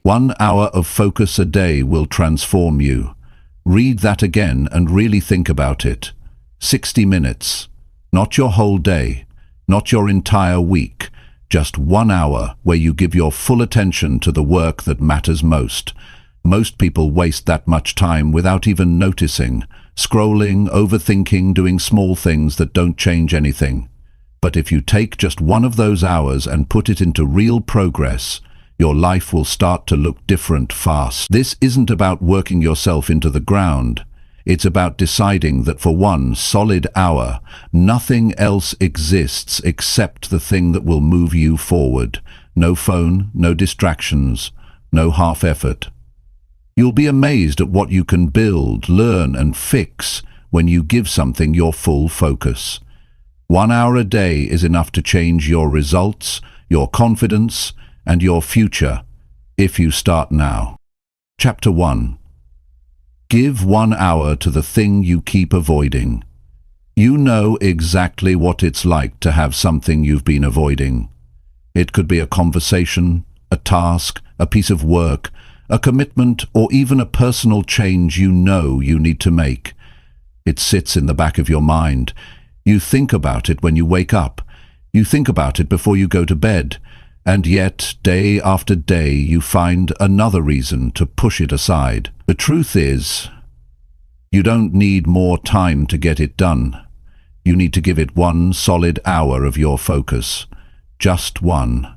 1 hour of focus a day will transform you. Read that again and really think about it. 60 minutes. Not your whole day, not your entire week. Just 1 hour where you give your full attention to the work that matters most. Most people waste that much time without even noticing, scrolling, overthinking, doing small things that don't change anything. But if you take just one of those hours and put it into real progress, your life will start to look different fast. This isn't about working yourself into the ground. It's about deciding that for 1 solid hour, nothing else exists except the thing that will move you forward. No phone, no distractions, no half effort. You'll be amazed at what you can build, learn, and fix when you give something your full focus. 1 hour a day is enough to change your results, your confidence, and your future, if you start now. Chapter 1. Give 1 hour to the thing you keep avoiding. You know exactly what it's like to have something you've been avoiding. It could be a conversation, a task, a piece of work, a commitment, or even a personal change you know you need to make. It sits in the back of your mind. You think about it when you wake up. You think about it before you go to bed. And yet, day after day, you find another reason to push it aside. The truth is, you don't need more time to get it done. You need to give it 1 solid hour of your focus. Just 1.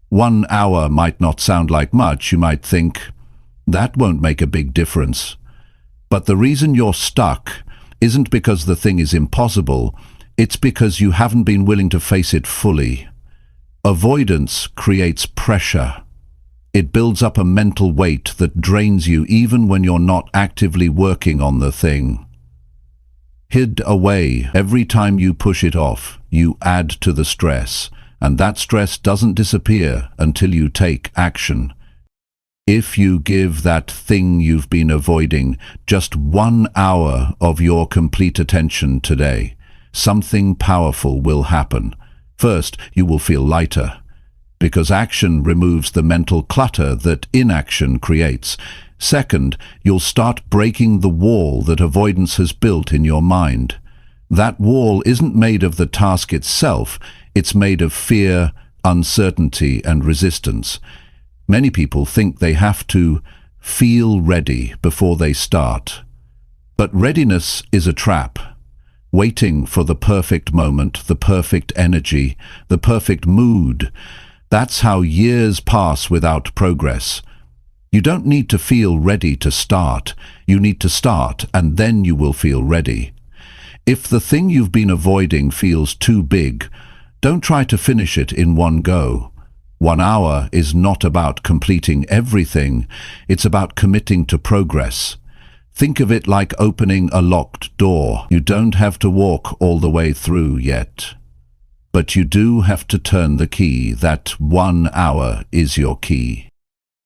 1 hour might not sound like much. You might think, that won't make a big difference. But the reason you're stuck isn't because the thing is impossible. It's because you haven't been willing to face it fully. Avoidance creates pressure. It builds up a mental weight that drains you even when you're not actively working on the thing. Hid away, every time you push it off, you add to the stress, and that stress doesn't disappear until you take action. If you give that thing you've been avoiding just 1 hour of your complete attention today, something powerful will happen. First, you will feel lighter, because action removes the mental clutter that inaction creates. Second, you'll start breaking the wall that avoidance has built in your mind. That wall isn't made of the task itself, it's made of fear, uncertainty, and resistance. Many people think they have to feel ready before they start. But readiness is a trap. Waiting for the perfect moment, the perfect energy, the perfect mood. That's how years pass without progress. You don't need to feel ready to start. You need to start, and then you will feel ready. If the thing you've been avoiding feels too big, don't try to finish it in one go. 1 hour is not about completing everything. It's about committing to progress. Think of it like opening a locked door. You don't have to walk all the way through yet. But you do have to turn the key. That 1 hour is your key.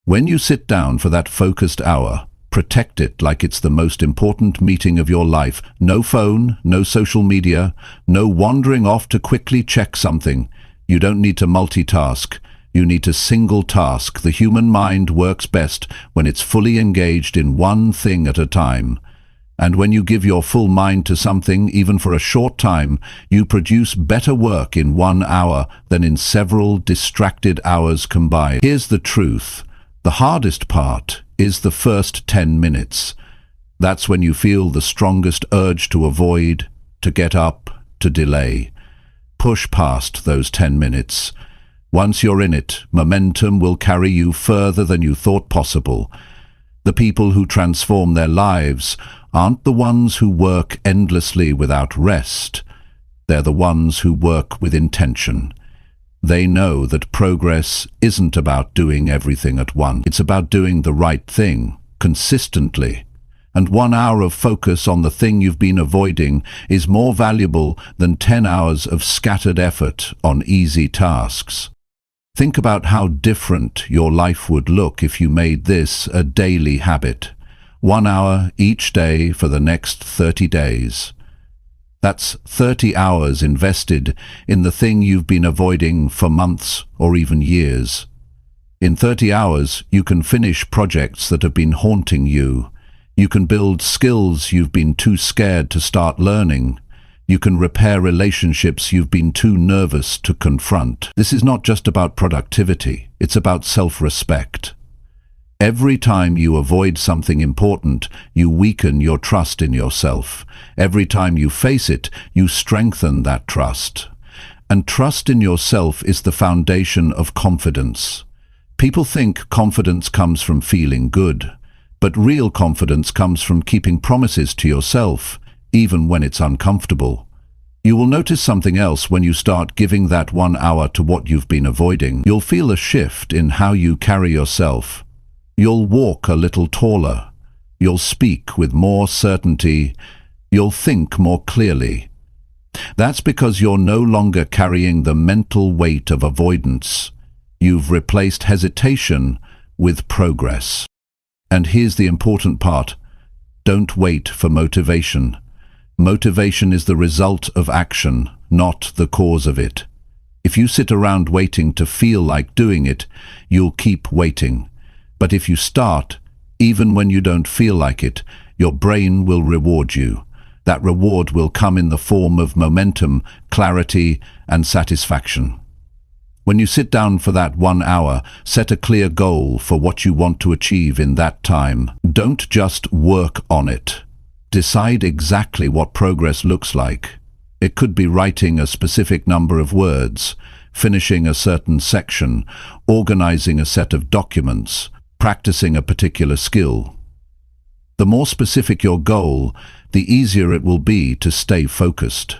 When you sit down for that focused hour, protect it like it's the most important meeting of your life. No phone, no social media, no wandering off to quickly check something. You don't need to multitask. You need to single task. The human mind works best when it's fully engaged in one thing at a time. And when you give your full mind to something, even for a short time, you produce better work in 1 hour than in several distracted hours combined. Here's the truth. The hardest part is the first 10 minutes. That's when you feel the strongest urge to avoid, to get up, to delay. Push past those 10 minutes. Once you're in it, momentum will carry you further than you thought possible. The people who transform their lives aren't the ones who work endlessly without rest. They're the ones who work with intention. They know that progress isn't about doing everything at once. It's about doing the right thing, consistently. And 1 hour of focus on the thing you've been avoiding is more valuable than 10 hours of scattered effort on easy tasks. Think about how different your life would look if you made this a daily habit. 1 hour each day for the next 30 days. That's 30 hours invested in the thing you've been avoiding for months or even years. In 30 hours, you can finish projects that have been haunting you. You can build skills you've been too scared to start learning. You can repair relationships you've been too nervous to confront. This is not just about productivity, it's about self-respect. Every time you avoid something important, you weaken your trust in yourself. Every time you face it, you strengthen that trust. And trust in yourself is the foundation of confidence. People think confidence comes from feeling good, but real confidence comes from keeping promises to yourself, even when it's uncomfortable. You will notice something else when you start giving that 1 hour to what you've been avoiding. You'll feel a shift in how you carry yourself. You'll walk a little taller. You'll speak with more certainty. You'll think more clearly. That's because you're no longer carrying the mental weight of avoidance. You've replaced hesitation with progress. And here's the important part. Don't wait for motivation. Motivation is the result of action, not the cause of it. If you sit around waiting to feel like doing it, you'll keep waiting. But if you start, even when you don't feel like it, your brain will reward you. That reward will come in the form of momentum, clarity, and satisfaction. When you sit down for that 1 hour, set a clear goal for what you want to achieve in that time. Don't just work on it. Decide exactly what progress looks like. It could be writing a specific number of words, finishing a certain section, organizing a set of documents, practicing a particular skill. The more specific your goal, the easier it will be to stay focused.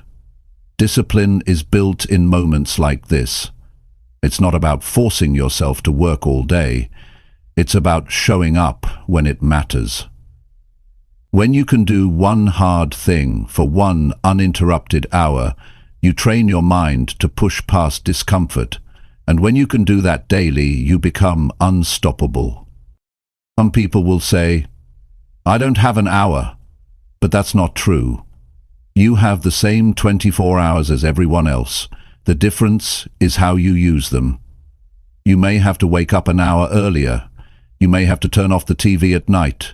Discipline is built in moments like this. It's not about forcing yourself to work all day. It's about showing up when it matters. When you can do one hard thing for one uninterrupted hour, you train your mind to push past discomfort. And when you can do that daily, you become unstoppable. Some people will say, "I don't have an hour," but that's not true. You have the same 24 hours as everyone else. The difference is how you use them. You may have to wake up an hour earlier. You may have to turn off the TV at night.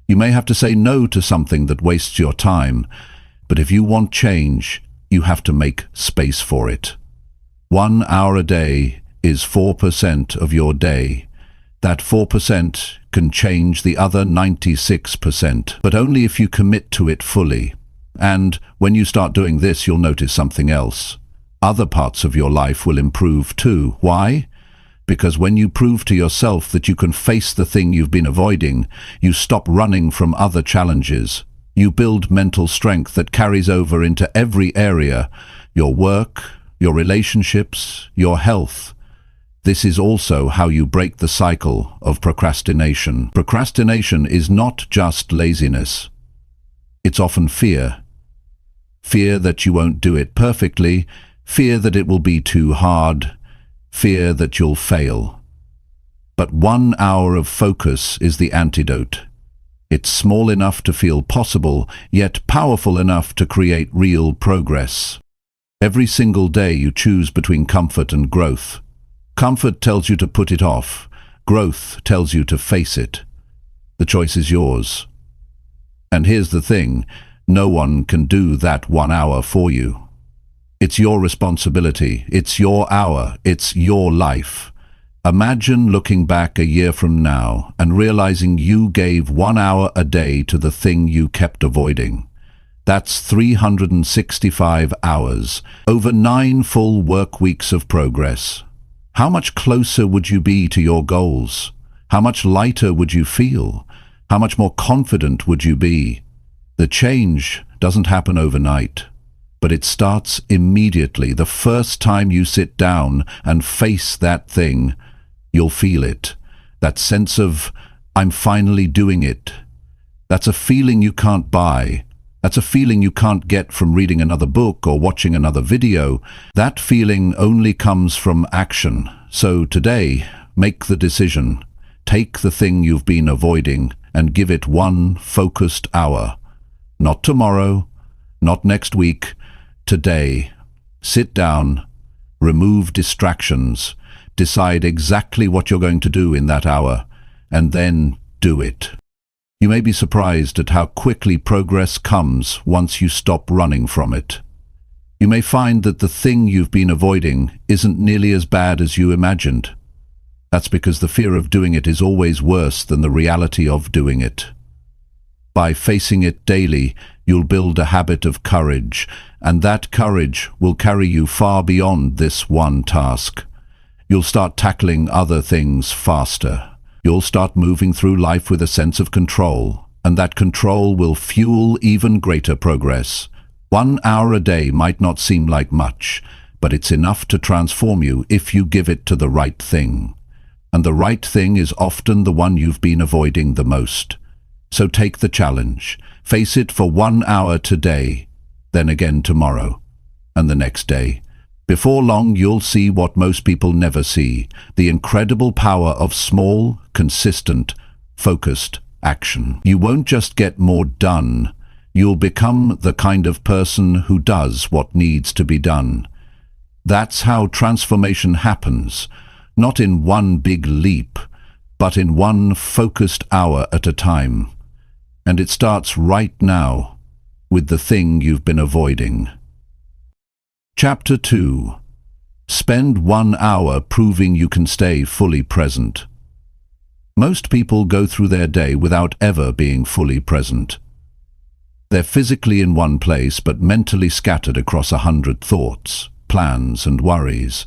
You may have to say no to something that wastes your time. But if you want change, you have to make space for it. 1 hour a day is 4% of your day. That 4% can change the other 96%, but only if you commit to it fully. And when you start doing this, you'll notice something else. Other parts of your life will improve too. Why? Because when you prove to yourself that you can face the thing you've been avoiding, you stop running from other challenges. You build mental strength that carries over into every area, your work, your relationships, your health. This is also how you break the cycle of procrastination. Procrastination is not just laziness. It's often fear. Fear that you won't do it perfectly, fear that it will be too hard, fear that you'll fail. But 1 hour of focus is the antidote. It's small enough to feel possible, yet powerful enough to create real progress. Every single day you choose between comfort and growth. Comfort tells you to put it off. Growth tells you to face it. The choice is yours. And here's the thing, no one can do that 1 hour for you. It's your responsibility, it's your hour, it's your life. Imagine looking back a year from now and realizing you gave 1 hour a day to the thing you kept avoiding. That's 365 hours, over 9 full work weeks of progress. How much closer would you be to your goals? How much lighter would you feel? How much more confident would you be? The change doesn't happen overnight, but it starts immediately. The first time you sit down and face that thing, you'll feel it. That sense of, I'm finally doing it. That's a feeling you can't buy. That's a feeling you can't get from reading another book or watching another video. That feeling only comes from action. So today, make the decision. Take the thing you've been avoiding and give it 1 focused hour. Not tomorrow, not next week, today. Sit down, remove distractions, Decide exactly what you're going to do in that hour, and then do it. You may be surprised at how quickly progress comes once you stop running from it. You may find that the thing you've been avoiding isn't nearly as bad as you imagined. That's because the fear of doing it is always worse than the reality of doing it. By facing it daily, you'll build a habit of courage, and that courage will carry you far beyond this one task. You'll start tackling other things faster. You'll start moving through life with a sense of control, and that control will fuel even greater progress. 1 hour a day might not seem like much, but it's enough to transform you if you give it to the right thing. And the right thing is often the one you've been avoiding the most. So take the challenge. Face it for 1 hour today, then again tomorrow, and the next day. Before long, you'll see what most people never see, the incredible power of small, consistent, focused action. You won't just get more done, you'll become the kind of person who does what needs to be done. That's how transformation happens, not in one big leap, but in one focused hour at a time. And it starts right now, with the thing you've been avoiding. Chapter 2. Spend 1 hour proving you can stay fully present. Most people go through their day without ever being fully present. They're physically in one place but mentally scattered across 100 thoughts, plans and worries.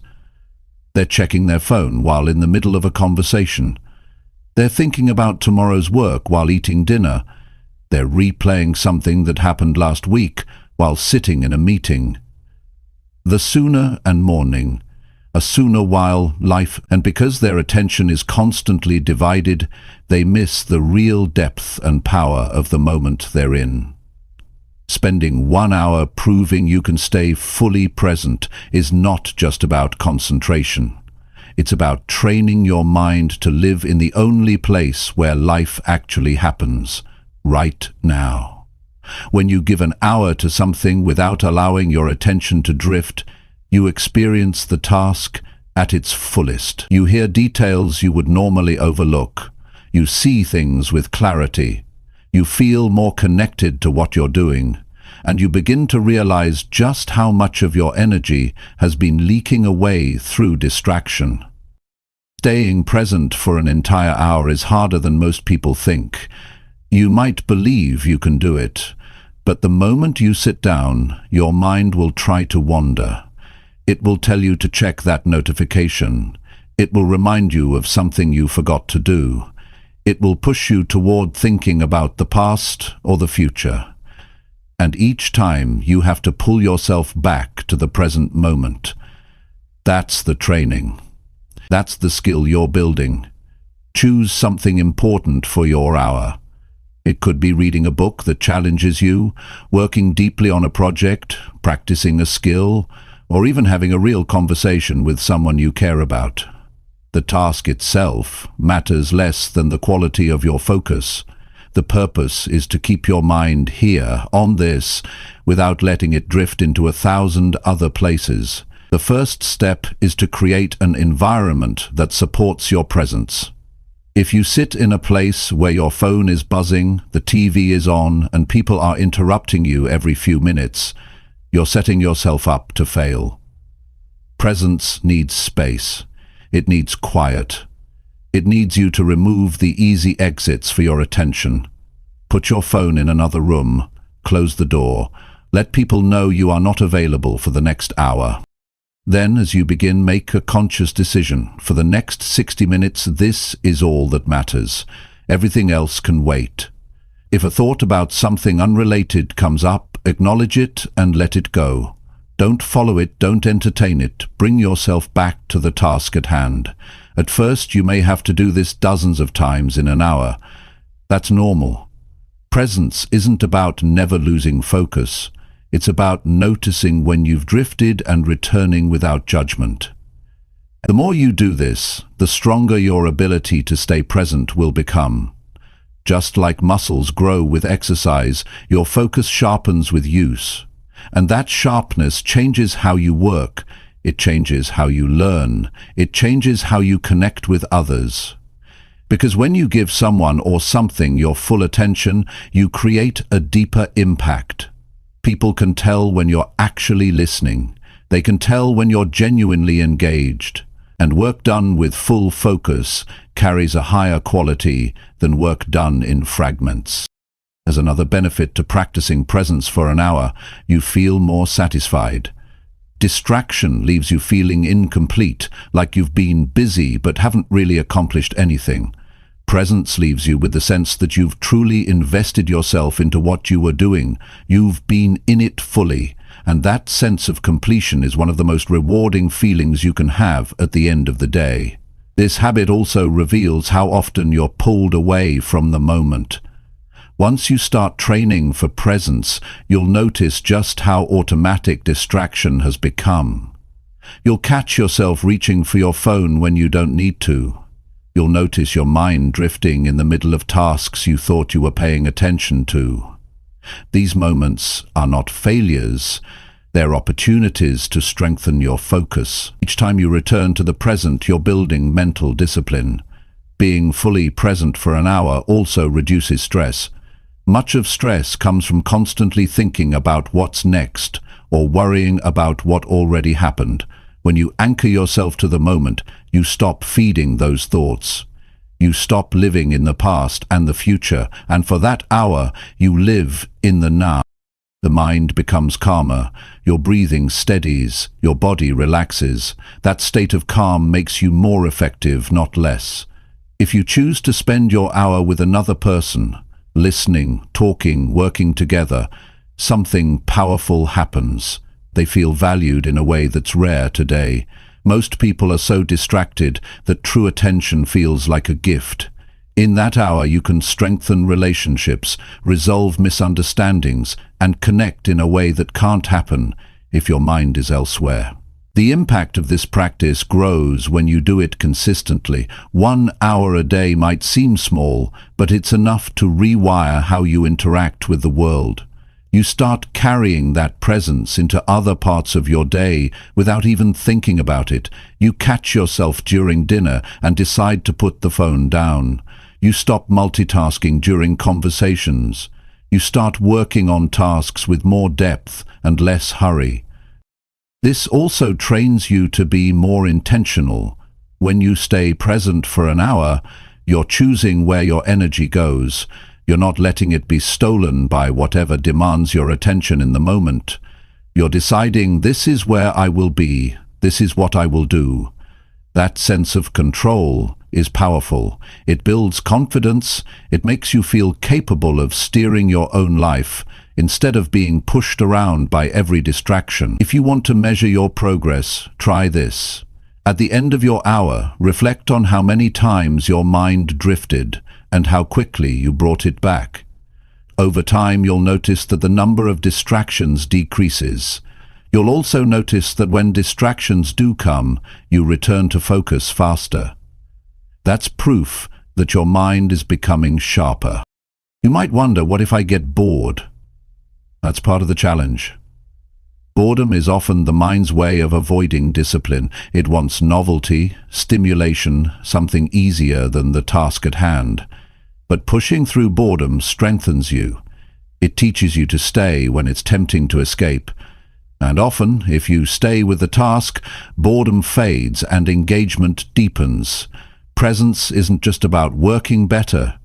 They're checking their phone while in the middle of a conversation. They're thinking about tomorrow's work while eating dinner. They're replaying something that happened last week while sitting in a meeting. The sooner and morning, a sooner while life, and because their attention is constantly divided, they miss the real depth and power of the moment they're in. Spending 1 hour proving you can stay fully present is not just about concentration. It's about training your mind to live in the only place where life actually happens, right now. When you give an hour to something without allowing your attention to drift, you experience the task at its fullest. You hear details you would normally overlook. You see things with clarity. You feel more connected to what you're doing, and you begin to realize just how much of your energy has been leaking away through distraction. Staying present for an entire hour is harder than most people think. You might believe you can do it, but the moment you sit down, your mind will try to wander. It will tell you to check that notification. It will remind you of something you forgot to do. It will push you toward thinking about the past or the future. And each time you have to pull yourself back to the present moment. That's the training. That's the skill you're building. Choose something important for your hour. It could be reading a book that challenges you, working deeply on a project, practicing a skill, or even having a real conversation with someone you care about. The task itself matters less than the quality of your focus. The purpose is to keep your mind here, on this, without letting it drift into 1,000 other places. The first step is to create an environment that supports your presence. If you sit in a place where your phone is buzzing, the TV is on, and people are interrupting you every few minutes, you're setting yourself up to fail. Presence needs space. It needs quiet. It needs you to remove the easy exits for your attention. Put your phone in another room. Close the door. Let people know you are not available for the next hour. Then, as you begin, make a conscious decision. For the next 60 minutes, this is all that matters. Everything else can wait. If a thought about something unrelated comes up, acknowledge it and let it go. Don't follow it, don't entertain it. Bring yourself back to the task at hand. At first, you may have to do this dozens of times in an hour. That's normal. Presence isn't about never losing focus. It's about noticing when you've drifted and returning without judgment. The more you do this, the stronger your ability to stay present will become. Just like muscles grow with exercise, your focus sharpens with use. And that sharpness changes how you work. It changes how you learn. It changes how you connect with others. Because when you give someone or something your full attention, you create a deeper impact. People can tell when you're actually listening. They can tell when you're genuinely engaged. And work done with full focus carries a higher quality than work done in fragments. As another benefit to practicing presence for an hour, you feel more satisfied. Distraction leaves you feeling incomplete, like you've been busy but haven't really accomplished anything. Presence leaves you with the sense that you've truly invested yourself into what you were doing. You've been in it fully, and that sense of completion is one of the most rewarding feelings you can have at the end of the day. This habit also reveals how often you're pulled away from the moment. Once you start training for presence, you'll notice just how automatic distraction has become. You'll catch yourself reaching for your phone when you don't need to. You'll notice your mind drifting in the middle of tasks you thought you were paying attention to. These moments are not failures, they're opportunities to strengthen your focus. Each time you return to the present, you're building mental discipline. Being fully present for an hour also reduces stress. Much of stress comes from constantly thinking about what's next or worrying about what already happened. When you anchor yourself to the moment, you stop feeding those thoughts. You stop living in the past and the future, and for that hour, you live in the now. The mind becomes calmer, your breathing steadies, your body relaxes. That state of calm makes you more effective, not less. If you choose to spend your hour with another person, listening, talking, working together, something powerful happens. They feel valued in a way that's rare today. Most people are so distracted that true attention feels like a gift. In that hour, you can strengthen relationships, resolve misunderstandings, and connect in a way that can't happen if your mind is elsewhere. The impact of this practice grows when you do it consistently. 1 hour a day might seem small, but it's enough to rewire how you interact with the world. You start carrying that presence into other parts of your day without even thinking about it. You catch yourself during dinner and decide to put the phone down. You stop multitasking during conversations. You start working on tasks with more depth and less hurry. This also trains you to be more intentional. When you stay present for an hour, you're choosing where your energy goes. You're not letting it be stolen by whatever demands your attention in the moment. You're deciding, this is where I will be, this is what I will do. That sense of control is powerful. It builds confidence. It makes you feel capable of steering your own life instead of being pushed around by every distraction. If you want to measure your progress, try this. At the end of your hour, reflect on how many times your mind drifted and how quickly you brought it back. Over time, you'll notice that the number of distractions decreases. You'll also notice that when distractions do come, you return to focus faster. That's proof that your mind is becoming sharper. You might wonder, what if I get bored? That's part of the challenge. Boredom is often the mind's way of avoiding discipline. It wants novelty, stimulation, something easier than the task at hand. But pushing through boredom strengthens you. It teaches you to stay when it's tempting to escape. And often, if you stay with the task, boredom fades and engagement deepens. Presence isn't just about working better.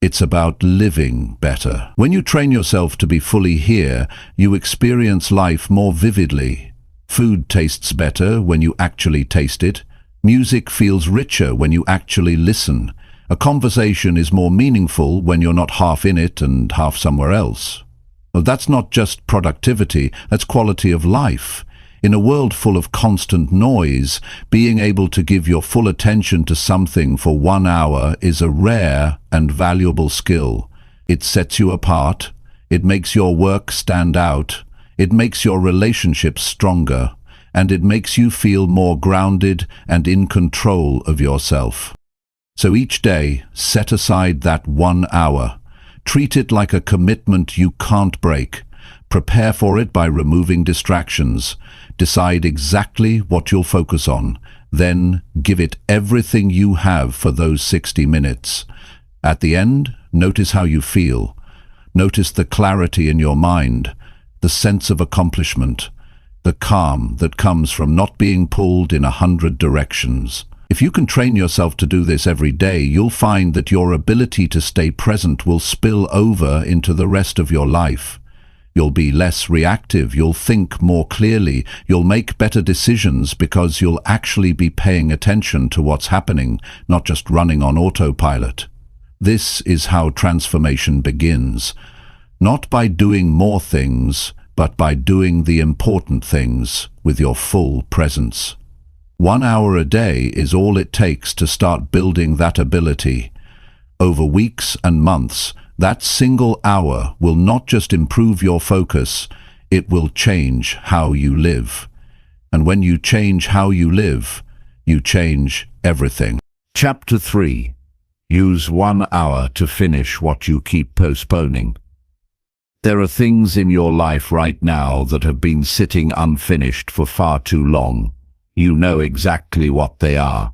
It's about living better. When you train yourself to be fully here, you experience life more vividly. Food tastes better when you actually taste it. Music feels richer when you actually listen. A conversation is more meaningful when you're not half in it and half somewhere else. Well, that's not just productivity, that's quality of life. In a world full of constant noise, being able to give your full attention to something for 1 hour is a rare and valuable skill. It sets you apart. It makes your work stand out. It makes your relationships stronger. And it makes you feel more grounded and in control of yourself. So each day, set aside that 1 hour. Treat it like a commitment you can't break. Prepare for it by removing distractions. Decide exactly what you'll focus on. Then give it everything you have for those 60 minutes. At the end, notice how you feel. Notice the clarity in your mind, the sense of accomplishment, the calm that comes from not being pulled in 100 directions. If you can train yourself to do this every day, you'll find that your ability to stay present will spill over into the rest of your life. You'll be less reactive, you'll think more clearly, you'll make better decisions because you'll actually be paying attention to what's happening, not just running on autopilot. This is how transformation begins. Not by doing more things, but by doing the important things with your full presence. 1 hour a day is all it takes to start building that ability. Over weeks and months, that single hour will not just improve your focus, it will change how you live. And when you change how you live, you change everything. Chapter 3. Use 1 hour to finish what you keep postponing. There are things in your life right now that have been sitting unfinished for far too long. You know exactly what they are.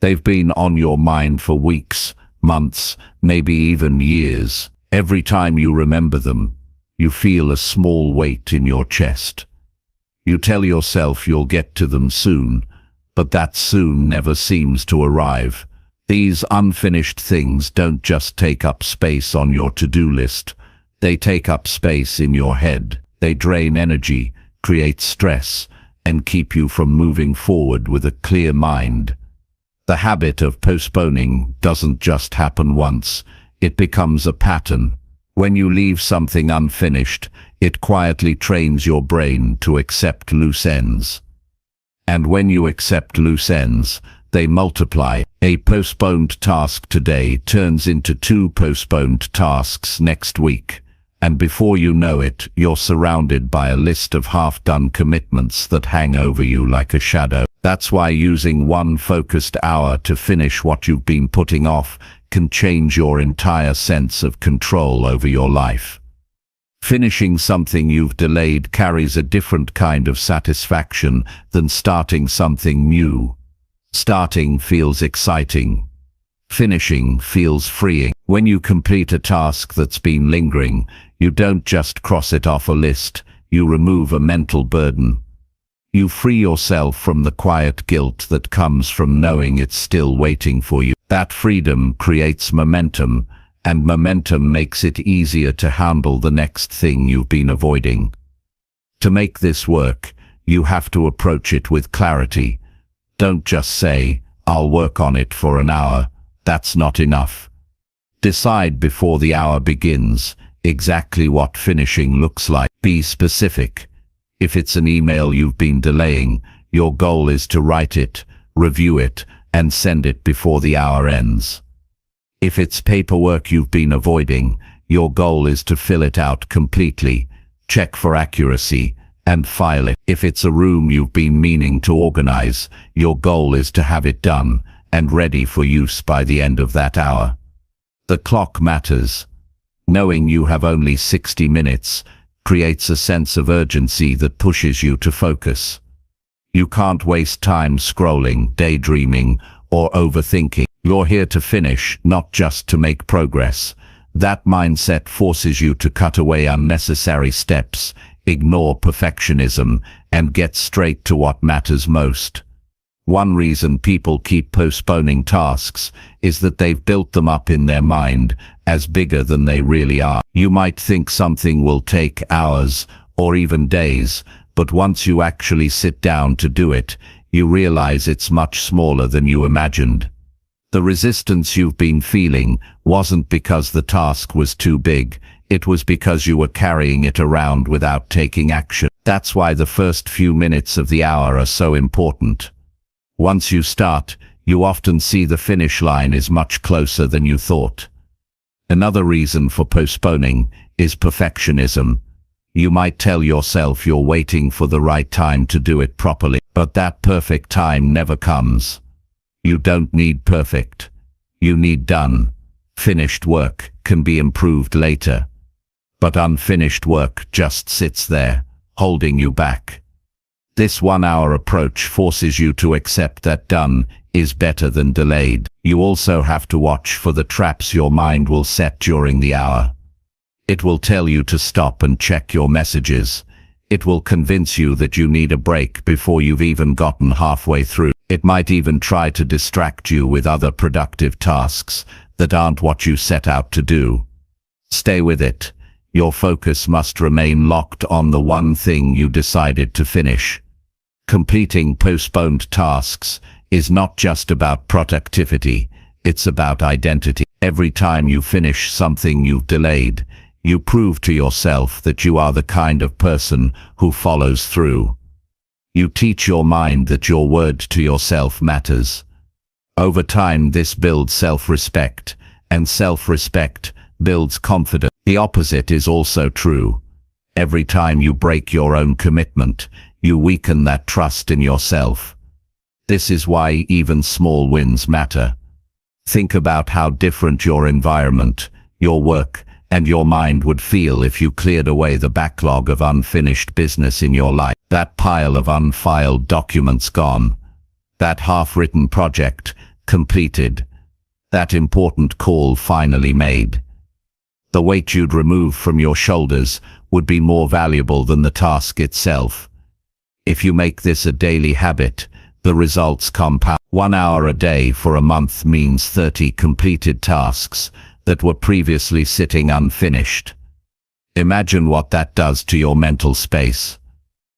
They've been on your mind for weeks, months, maybe even years. Every time you remember them, you feel a small weight in your chest. You tell yourself you'll get to them soon, but that soon never seems to arrive. These unfinished things don't just take up space on your to-do list. They take up space in your head. They drain energy, create stress, and keep you from moving forward with a clear mind. The habit of postponing doesn't just happen once, it becomes a pattern. When you leave something unfinished, it quietly trains your brain to accept loose ends. And when you accept loose ends, they multiply. A postponed task today turns into 2 postponed tasks next week. And before you know it, you're surrounded by a list of half-done commitments that hang over you like a shadow. That's why using 1 focused hour to finish what you've been putting off can change your entire sense of control over your life. Finishing something you've delayed carries a different kind of satisfaction than starting something new. Starting feels exciting. Finishing feels freeing. When you complete a task that's been lingering, you don't just cross it off a list, you remove a mental burden. You free yourself from the quiet guilt that comes from knowing it's still waiting for you. That freedom creates momentum, and momentum makes it easier to handle the next thing you've been avoiding. To make this work, you have to approach it with clarity. Don't just say, "I'll work on it for an hour." That's not enough. Decide before the hour begins exactly what finishing looks like. Be specific. If it's an email you've been delaying, your goal is to write it, review it, and send it before the hour ends. If it's paperwork you've been avoiding, your goal is to fill it out completely, check for accuracy, and file it. If it's a room you've been meaning to organize, your goal is to have it done and ready for use by the end of that hour. The clock matters. Knowing you have only 60 minutes creates a sense of urgency that pushes you to focus. You can't waste time scrolling, daydreaming, or overthinking. You're here to finish, not just to make progress. That mindset forces you to cut away unnecessary steps, ignore perfectionism, and get straight to what matters most. One reason people keep postponing tasks is that they've built them up in their mind as bigger than they really are. You might think something will take hours or even days, but once you actually sit down to do it, you realize it's much smaller than you imagined. The resistance you've been feeling wasn't because the task was too big, it was because you were carrying it around without taking action. That's why the first few minutes of the hour are so important. Once you start, you often see the finish line is much closer than you thought. Another reason for postponing is perfectionism. You might tell yourself you're waiting for the right time to do it properly, but that perfect time never comes. You don't need perfect. You need done. Finished work can be improved later. But unfinished work just sits there, holding you back. This 1-hour approach forces you to accept that done is better than delayed. You also have to watch for the traps your mind will set during the hour. It will tell you to stop and check your messages. It will convince you that you need a break before you've even gotten halfway through. It might even try to distract you with other productive tasks that aren't what you set out to do. Stay with it. Your focus must remain locked on the one thing you decided to finish. Completing postponed tasks is not just about productivity, it's about identity. Every time you finish something you've delayed, you prove to yourself that you are the kind of person who follows through. You teach your mind that your word to yourself matters. Over time, this builds self-respect, and self-respect builds confidence. The opposite is also true. Every time you break your own commitment, you weaken that trust in yourself. This is why even small wins matter. Think about how different your environment, your work, and your mind would feel if you cleared away the backlog of unfinished business in your life. That pile of unfiled documents gone. That half-written project completed. That important call finally made. The weight you'd remove from your shoulders would be more valuable than the task itself. If you make this a daily habit, the results compound. 1 hour a day for a month means 30 completed tasks that were previously sitting unfinished. Imagine what that does to your mental space.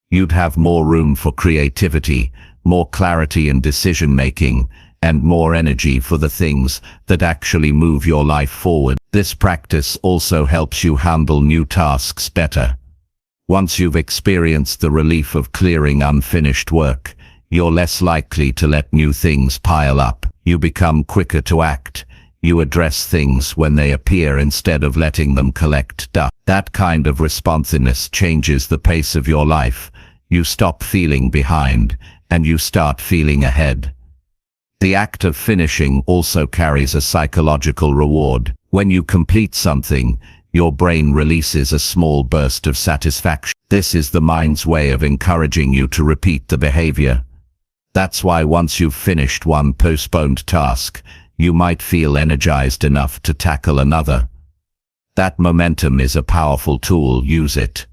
You'd have more room for creativity, more clarity in decision-making, and more energy for the things that actually move your life forward. This practice also helps you handle new tasks better. Once you've experienced the relief of clearing unfinished work, you're less likely to let new things pile up. You become quicker to act. You address things when they appear instead of letting them collect dust. That kind of responsiveness changes the pace of your life. You stop feeling behind, and you start feeling ahead. The act of finishing also carries a psychological reward. When you complete something, your brain releases a small burst of satisfaction. This is the mind's way of encouraging you to repeat the behavior. That's why once you've finished one postponed task, you might feel energized enough to tackle another. That momentum is a powerful tool. Use it.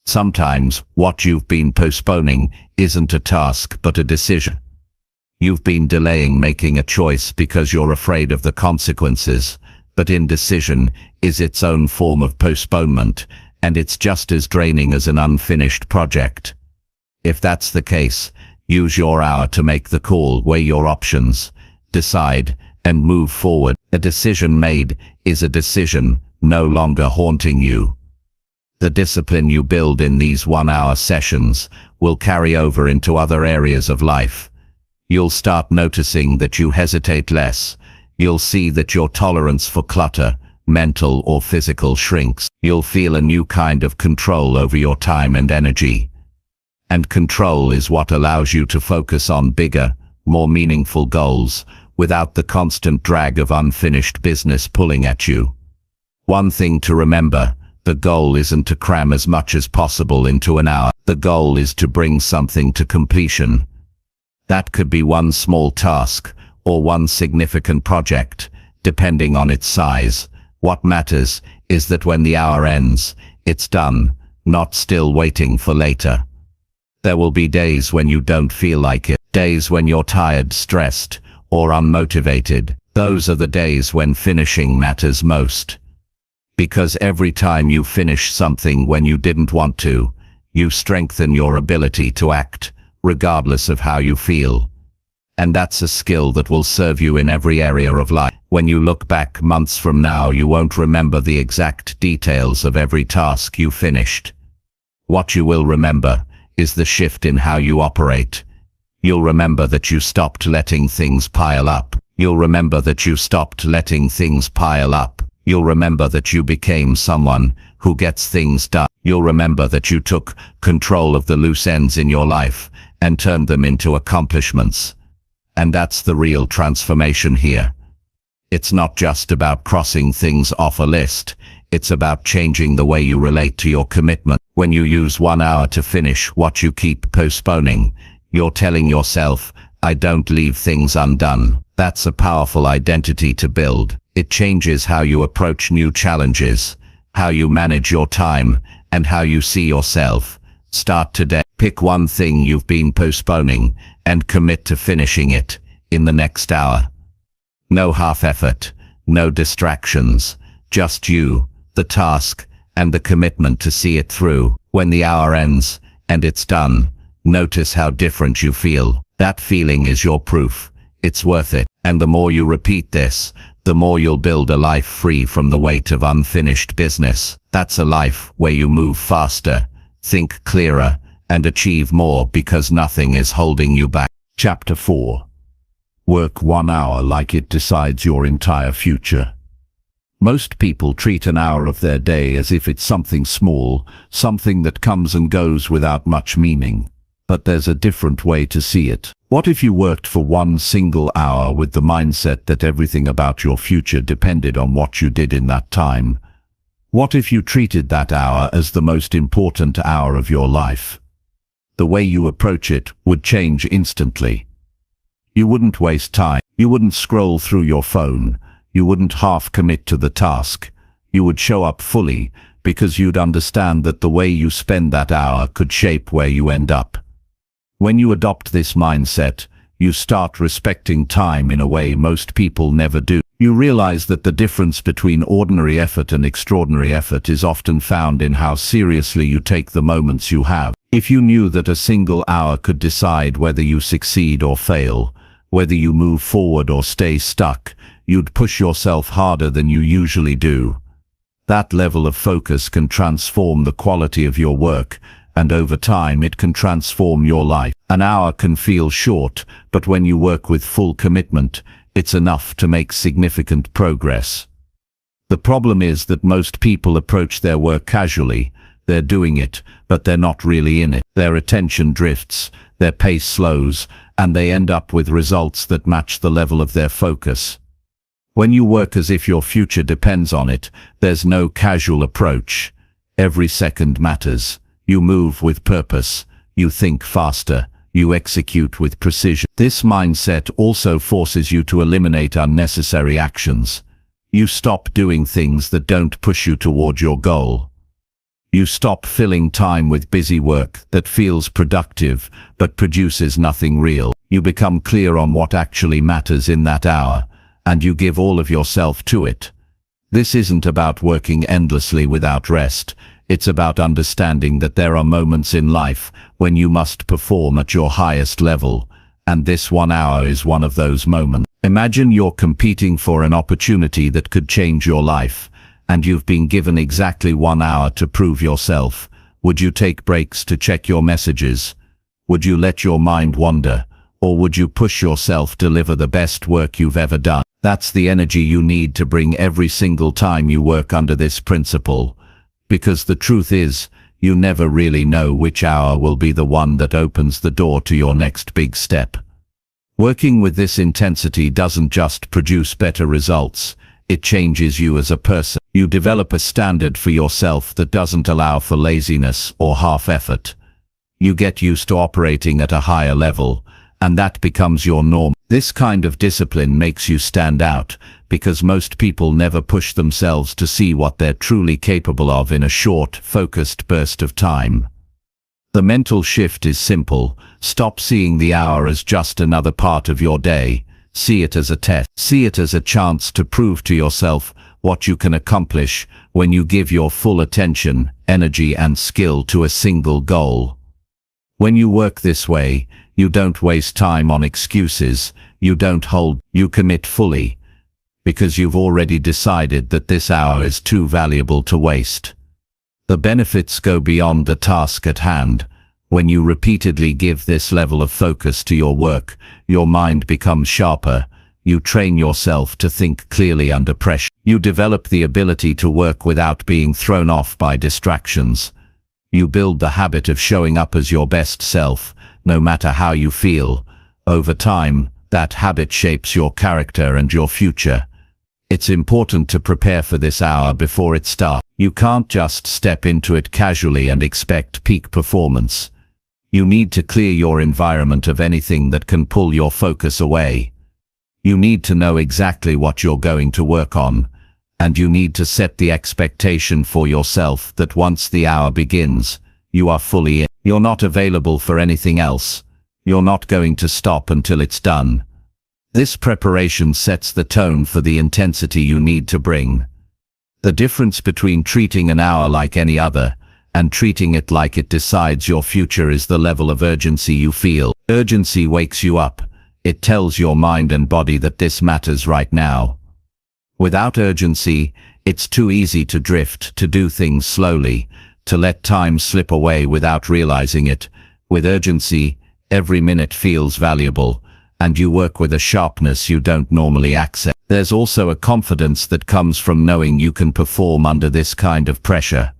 Sometimes what you've been postponing isn't a task but a decision. You've been delaying making a choice because you're afraid of the consequences, but indecision is its own form of postponement, and it's just as draining as an unfinished project. If that's the case, use your hour to make the call, weigh your options, decide, and move forward. A decision made is a decision no longer haunting you. The discipline you build in these 1-hour sessions will carry over into other areas of life. You'll start noticing that you hesitate less. You'll see that your tolerance for clutter, mental or physical, shrinks. You'll feel a new kind of control over your time and energy. And control is what allows you to focus on bigger, more meaningful goals without the constant drag of unfinished business pulling at you. One thing to remember: the goal isn't to cram as much as possible into an hour. The goal is to bring something to completion. That could be one small task or one significant project, depending on its size. What matters is that when the hour ends, it's done, not still waiting for later. There will be days when you don't feel like it, days when you're tired, stressed, or unmotivated. Those are the days when finishing matters most. Because every time you finish something when you didn't want to, you strengthen your ability to act, regardless of how you feel. And that's a skill that will serve you in every area of life. When you look back months from now, you won't remember the exact details of every task you finished. What you will remember is the shift in how you operate. You'll remember that you stopped letting things pile up. You'll remember that you stopped letting things pile up. You'll remember that you became someone who gets things done. You'll remember that you took control of the loose ends in your life and turned them into accomplishments. And that's the real transformation here. It's not just about crossing things off a list. It's about changing the way you relate to your commitment. When you use 1 hour to finish what you keep postponing, you're telling yourself, I don't leave things undone. That's a powerful identity to build. It changes how you approach new challenges, how you manage your time, and how you see yourself. Start today. Pick one thing you've been postponing and commit to finishing it in the next hour. No half effort, no distractions, just you, the task, and the commitment to see it through. When the hour ends and it's done, notice how different you feel. That feeling is your proof. It's worth it. And the more you repeat this, the more you'll build a life free from the weight of unfinished business. That's a life where you move faster, think clearer, and achieve more because nothing is holding you back. Chapter 4. Work 1 hour like it decides your entire future. Most people treat an hour of their day as if it's something small, something that comes and goes without much meaning. But there's a different way to see it. What if you worked for 1 single hour with the mindset that everything about your future depended on what you did in that time? What if you treated that hour as the most important hour of your life? The way you approach it would change instantly. You wouldn't waste time. You wouldn't scroll through your phone. You wouldn't half commit to the task. You would show up fully because you'd understand that the way you spend that hour could shape where you end up. When you adopt this mindset, you start respecting time in a way most people never do. You realize that the difference between ordinary effort and extraordinary effort is often found in how seriously you take the moments you have. If you knew that a single hour could decide whether you succeed or fail, whether you move forward or stay stuck, you'd push yourself harder than you usually do. That level of focus can transform the quality of your work, and over time it can transform your life. An hour can feel short, but when you work with full commitment, it's enough to make significant progress. The problem is that most people approach their work casually. They're doing it, but they're not really in it. Their attention drifts, their pace slows, and they end up with results that match the level of their focus. When you work as if your future depends on it, there's no casual approach. Every second matters. You move with purpose. You think faster. You execute with precision. This mindset also forces you to eliminate unnecessary actions. You stop doing things that don't push you toward your goal. You stop filling time with busy work that feels productive but produces nothing real. You become clear on what actually matters in that hour, and you give all of yourself to it. This isn't about working endlessly without rest. It's about understanding that there are moments in life when you must perform at your highest level, and this 1 hour is one of those moments. Imagine you're competing for an opportunity that could change your life, and you've been given exactly 1 hour to prove yourself. Would you take breaks to check your messages? Would you let your mind wander? Or would you push yourself to deliver the best work you've ever done? That's the energy you need to bring every single time you work under this principle. Because the truth is, you never really know which hour will be the one that opens the door to your next big step. Working with this intensity doesn't just produce better results, it changes you as a person. You develop a standard for yourself that doesn't allow for laziness or half effort. You get used to operating at a higher level, and that becomes your norm. This kind of discipline makes you stand out, because most people never push themselves to see what they're truly capable of in a short, focused burst of time. The mental shift is simple. Stop seeing the hour as just another part of your day. See it as a test. See it as a chance to prove to yourself what you can accomplish when you give your full attention, energy, and skill to a single goal. When you work this way, you don't waste time on excuses. You commit fully, because you've already decided that this hour is too valuable to waste. The benefits go beyond the task at hand. When you repeatedly give this level of focus to your work, your mind becomes sharper. You train yourself to think clearly under pressure. You develop the ability to work without being thrown off by distractions. You build the habit of showing up as your best self, no matter how you feel. Over time, that habit shapes your character and your future. It's important to prepare for this hour before it starts. You can't just step into it casually and expect peak performance. You need to clear your environment of anything that can pull your focus away. You need to know exactly what you're going to work on, and you need to set the expectation for yourself that once the hour begins, you are fully in. You're not available for anything else. You're not going to stop until it's done. This preparation sets the tone for the intensity you need to bring. The difference between treating an hour like any other and treating it like it decides your future is the level of urgency you feel. Urgency wakes you up. It tells your mind and body that this matters right now. Without urgency, it's too easy to drift, to do things slowly, to let time slip away without realizing it. With urgency, every minute feels valuable, and you work with a sharpness you don't normally access. There's also a confidence that comes from knowing you can perform under this kind of pressure.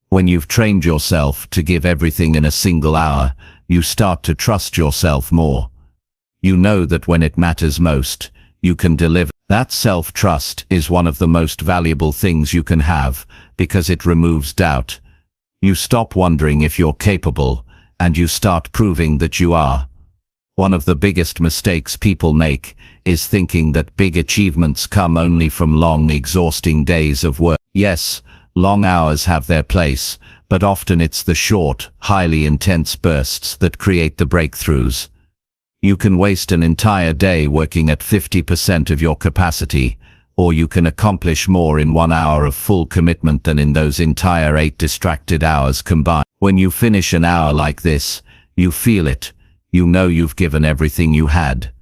When you've trained yourself to give everything in a single hour, you start to trust yourself more. You know that when it matters most, you can deliver. That self-trust is one of the most valuable things you can have, because it removes doubt. You stop wondering if you're capable, and you start proving that you are. One of the biggest mistakes people make is thinking that big achievements come only from long, exhausting days of work. Yes, long hours have their place, but often it's the short, highly intense bursts that create the breakthroughs. You can waste an entire day working at 50% of your capacity, or you can accomplish more in 1 hour of full commitment than in those entire 8 distracted hours combined. When you finish an hour like this, you feel it. You know you've given everything you had.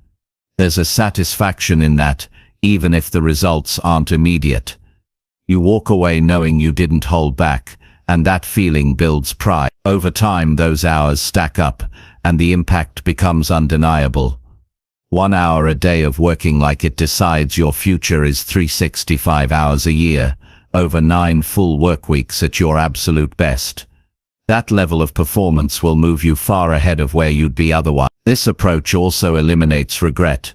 There's a satisfaction in that, even if the results aren't immediate. You walk away knowing you didn't hold back, and that feeling builds pride. Over time, those hours stack up, and the impact becomes undeniable. 1 hour a day of working like it decides your future is 365 hours a year, over 9 full work weeks at your absolute best. That level of performance will move you far ahead of where you'd be otherwise. This approach also eliminates regret.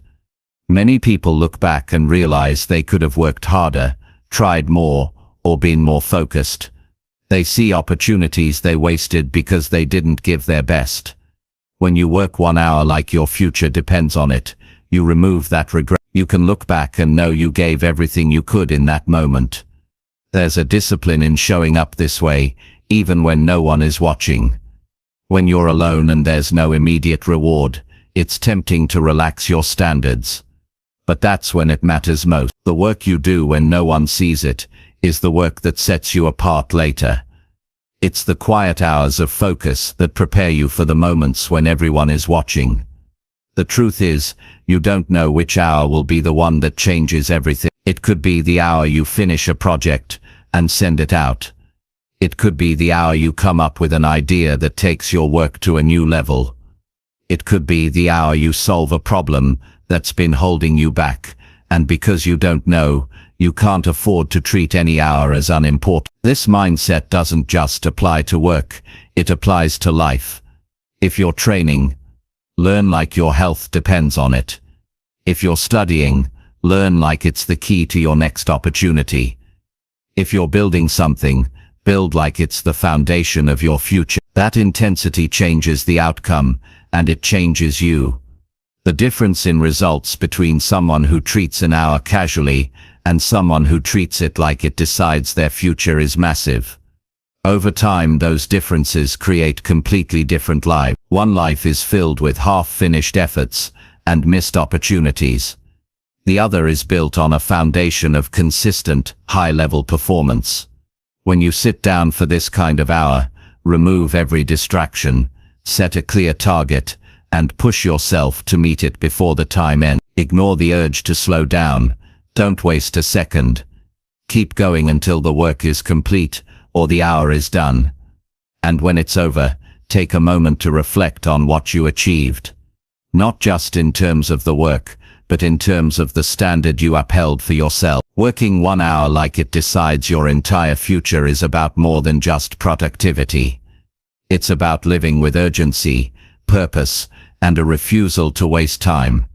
Many people look back and realize they could have worked harder, tried more, or been more focused. They see opportunities they wasted because they didn't give their best. When you work 1 hour like your future depends on it, you remove that regret. You can look back and know you gave everything you could in that moment. There's a discipline in showing up this way, even when no one is watching. When you're alone and there's no immediate reward, it's tempting to relax your standards. But that's when it matters most. The work you do when no one sees it is the work that sets you apart later. It's the quiet hours of focus that prepare you for the moments when everyone is watching. The truth is, you don't know which hour will be the one that changes everything. It could be the hour you finish a project and send it out. It could be the hour you come up with an idea that takes your work to a new level. It could be the hour you solve a problem that's been holding you back, and because you don't know, you can't afford to treat any hour as unimportant. This mindset doesn't just apply to work, it applies to life. If you're training, learn like your health depends on it. If you're studying, learn like it's the key to your next opportunity. If you're building something, build like it's the foundation of your future. That intensity changes the outcome, and it changes you. The difference in results between someone who treats an hour casually and someone who treats it like it decides their future is massive. Over time, those differences create completely different lives. One life is filled with half-finished efforts and missed opportunities. The other is built on a foundation of consistent, high-level performance. When you sit down for this kind of hour, remove every distraction, set a clear target, and push yourself to meet it before the time ends. Ignore the urge to slow down. Don't waste a second. Keep going until the work is complete or the hour is done. And when it's over, take a moment to reflect on what you achieved. Not just in terms of the work, but in terms of the standard you upheld for yourself. Working 1 hour like it decides your entire future is about more than just productivity. It's about living with urgency, purpose, and a refusal to waste time.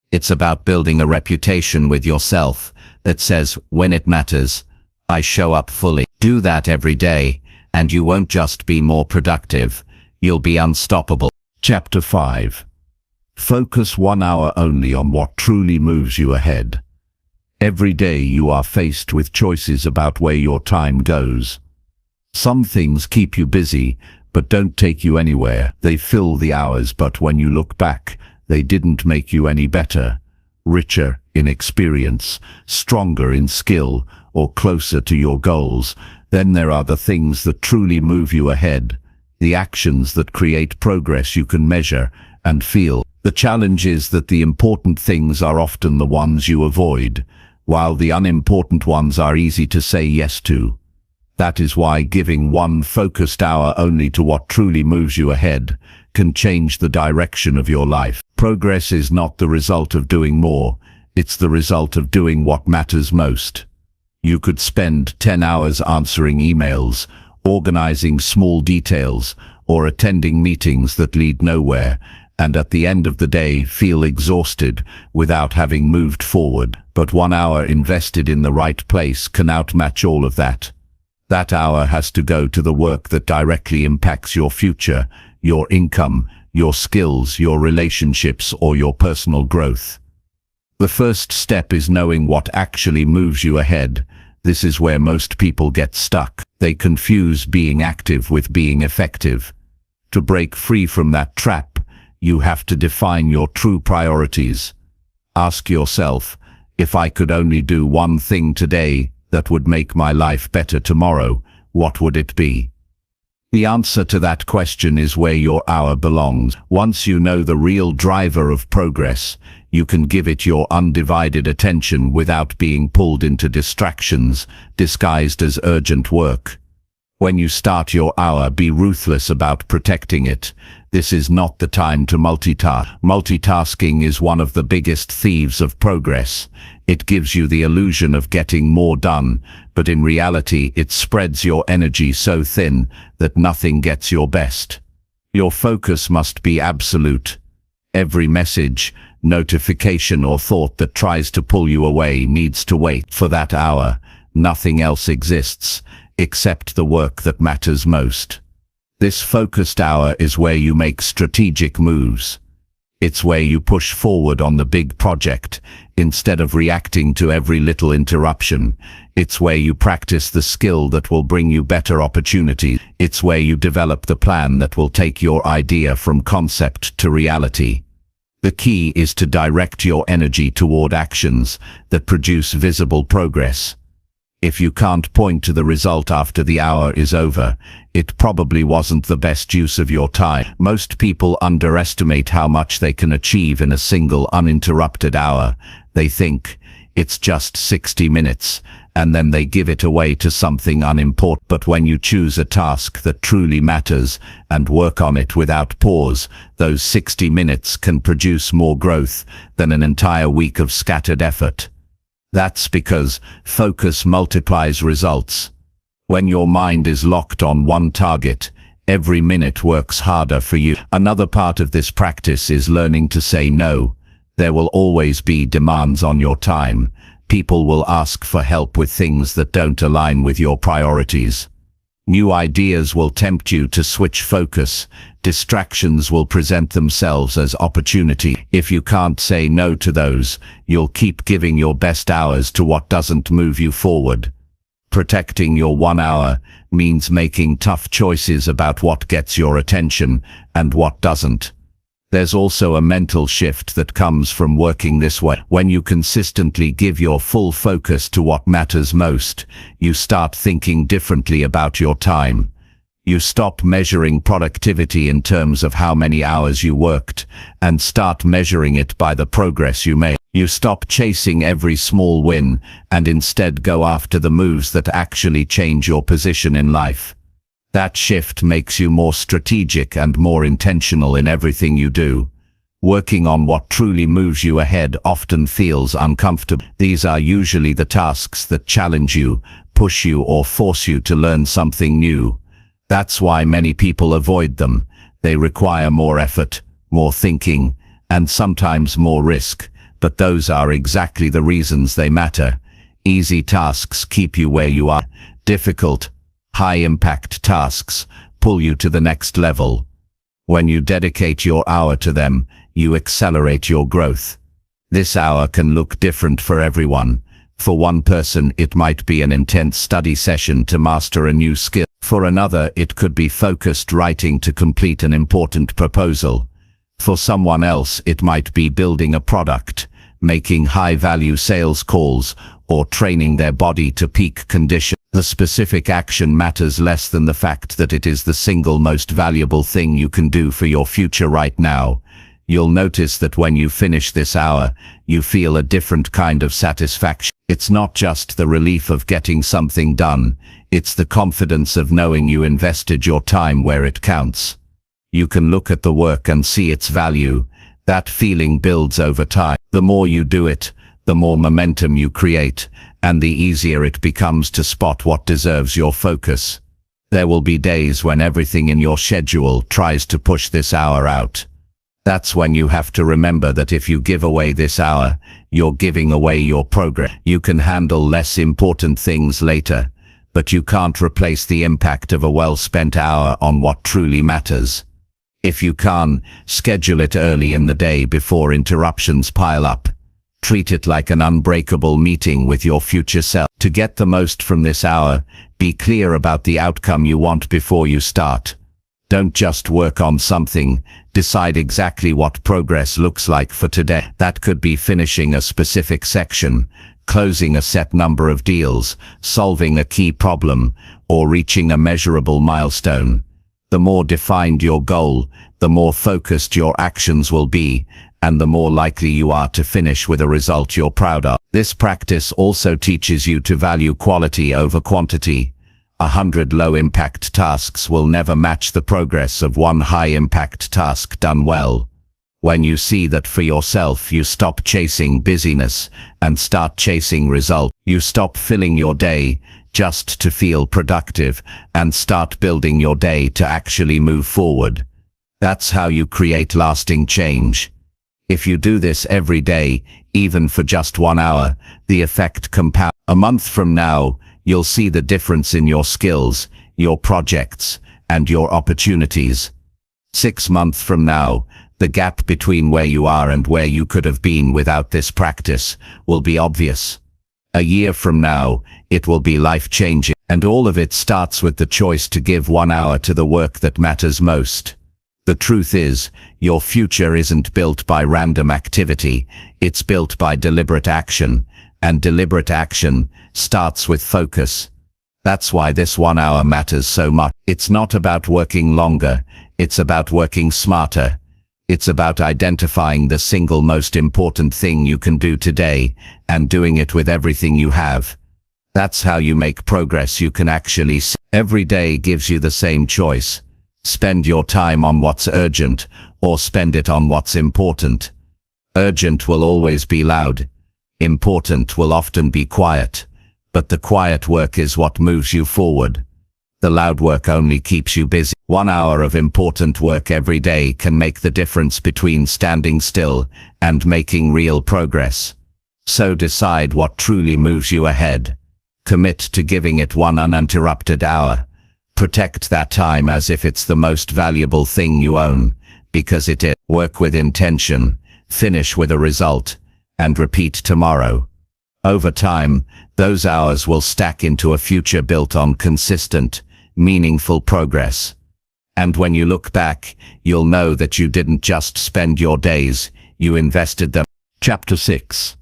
It's about building a reputation with yourself that says, when it matters, I show up fully. Do that every day, and you won't just be more productive, you'll be unstoppable. Chapter 5. Focus 1 hour only on what truly moves you ahead. Every day you are faced with choices about where your time goes. Some things keep you busy, but don't take you anywhere. They fill the hours, but when you look back, they didn't make you any better, richer in experience, stronger in skill, or closer to your goals. Then there are the things that truly move you ahead, the actions that create progress you can measure and feel. The challenge is that the important things are often the ones you avoid, while the unimportant ones are easy to say yes to. That is why giving 1 focused hour only to what truly moves you ahead can change the direction of your life. Progress is not the result of doing more, it's the result of doing what matters most. You could spend 10 hours answering emails, organizing small details, or attending meetings that lead nowhere, and at the end of the day feel exhausted without having moved forward. But 1 hour invested in the right place can outmatch all of that. That hour has to go to the work that directly impacts your future, your income, your skills, your relationships, or your personal growth. The first step is knowing what actually moves you ahead. This is where most people get stuck. They confuse being active with being effective. To break free from that trap, you have to define your true priorities. Ask yourself, if I could only do one thing today that would make my life better tomorrow, what would it be? The answer to that question is where your hour belongs. Once you know the real driver of progress, you can give it your undivided attention without being pulled into distractions disguised as urgent work. When you start your hour, be ruthless about protecting it. This is not the time to multitask. Multitasking is one of the biggest thieves of progress. It gives you the illusion of getting more done, but in reality it spreads your energy so thin that nothing gets your best. Your focus must be absolute. Every message, notification, or thought that tries to pull you away needs to wait. For that hour, nothing else exists except the work that matters most. This focused hour is where you make strategic moves. It's where you push forward on the big project instead of reacting to every little interruption. It's where you practice the skill that will bring you better opportunities. It's where you develop the plan that will take your idea from concept to reality. The key is to direct your energy toward actions that produce visible progress. If you can't point to the result after the hour is over, it probably wasn't the best use of your time. Most people underestimate how much they can achieve in a single uninterrupted hour. They think, it's just 60 minutes, and then they give it away to something unimportant. But when you choose a task that truly matters and work on it without pause, those 60 minutes can produce more growth than an entire week of scattered effort. That's because focus multiplies results. When your mind is locked on one target, every minute works harder for you. Another part of this practice is learning to say no. There will always be demands on your time. People will ask for help with things that don't align with your priorities. New ideas will tempt you to switch focus. Distractions will present themselves as opportunity. If you can't say no to those, you'll keep giving your best hours to what doesn't move you forward. Protecting your 1 hour means making tough choices about what gets your attention and what doesn't. There's also a mental shift that comes from working this way. When you consistently give your full focus to what matters most, you start thinking differently about your time. You stop measuring productivity in terms of how many hours you worked and start measuring it by the progress you made. You stop chasing every small win and instead go after the moves that actually change your position in life. That shift makes you more strategic and more intentional in everything you do. Working on what truly moves you ahead often feels uncomfortable. These are usually the tasks that challenge you, push you, or force you to learn something new. That's why many people avoid them. They require more effort, more thinking, and sometimes more risk. but those are exactly the reasons they matter. Easy tasks keep you where you are. Difficult, high-impact tasks pull you to the next level. When you dedicate your hour to them, you accelerate your growth. This hour can look different for everyone. For one person, it might be an intense study session to master a new skill. For another, it could be focused writing to complete an important proposal. For someone else, it might be building a product, making high-value sales calls, or training their body to peak condition. The specific action matters less than the fact that it is the single most valuable thing you can do for your future right now. You'll notice that when you finish this hour, you feel a different kind of satisfaction. It's not just the relief of getting something done, it's the confidence of knowing you invested your time where it counts. You can look at the work and see its value. That feeling builds over time. The more you do it, the more momentum you create, and the easier it becomes to spot what deserves your focus. There will be days when everything in your schedule tries to push this hour out. That's when you have to remember that if you give away this hour, you're giving away your progress. You can handle less important things later, but you can't replace the impact of a well-spent hour on what truly matters. If you can, schedule it early in the day before interruptions pile up. Treat it like an unbreakable meeting with your future self. To get the most from this hour, be clear about the outcome you want before you start. Don't just work on something, decide exactly what progress looks like for today. That could be finishing a specific section, closing a set number of deals, solving a key problem, or reaching a measurable milestone. The more defined your goal, the more focused your actions will be, and the more likely you are to finish with a result you're proud of. This practice also teaches you to value quality over quantity. 100 low-impact tasks will never match the progress of one high-impact task done well. When you see that for yourself, you stop chasing busyness and start chasing result. You stop filling your day just to feel productive and start building your day to actually move forward. That's how you create lasting change. If you do this every day, even for just 1 hour, the effect compounds. A month from now, you'll see the difference in your skills, your projects, and your opportunities. 6 months from now, the gap between where you are and where you could have been without this practice will be obvious. A year from now, it will be life-changing, and all of it starts with the choice to give 1 hour to the work that matters most. The truth is, your future isn't built by random activity, it's built by deliberate action, and deliberate action starts with focus. That's why this 1 hour matters so much. It's not about working longer, it's about working smarter. It's about identifying the single most important thing you can do today, and doing it with everything you have. That's how you make progress you can actually see. Every day gives you the same choice. Spend your time on what's urgent, or spend it on what's important. Urgent will always be loud. Important will often be quiet. But the quiet work is what moves you forward. The loud work only keeps you busy. 1 hour of important work every day can make the difference between standing still and making real progress. So decide what truly moves you ahead. Commit to giving it one uninterrupted hour. Protect that time as if it's the most valuable thing you own, because it is. Work with intention, finish with a result, and repeat tomorrow. Over time, those hours will stack into a future built on consistent, meaningful progress. And when you look back, you'll know that you didn't just spend your days, you invested them. Chapter 6.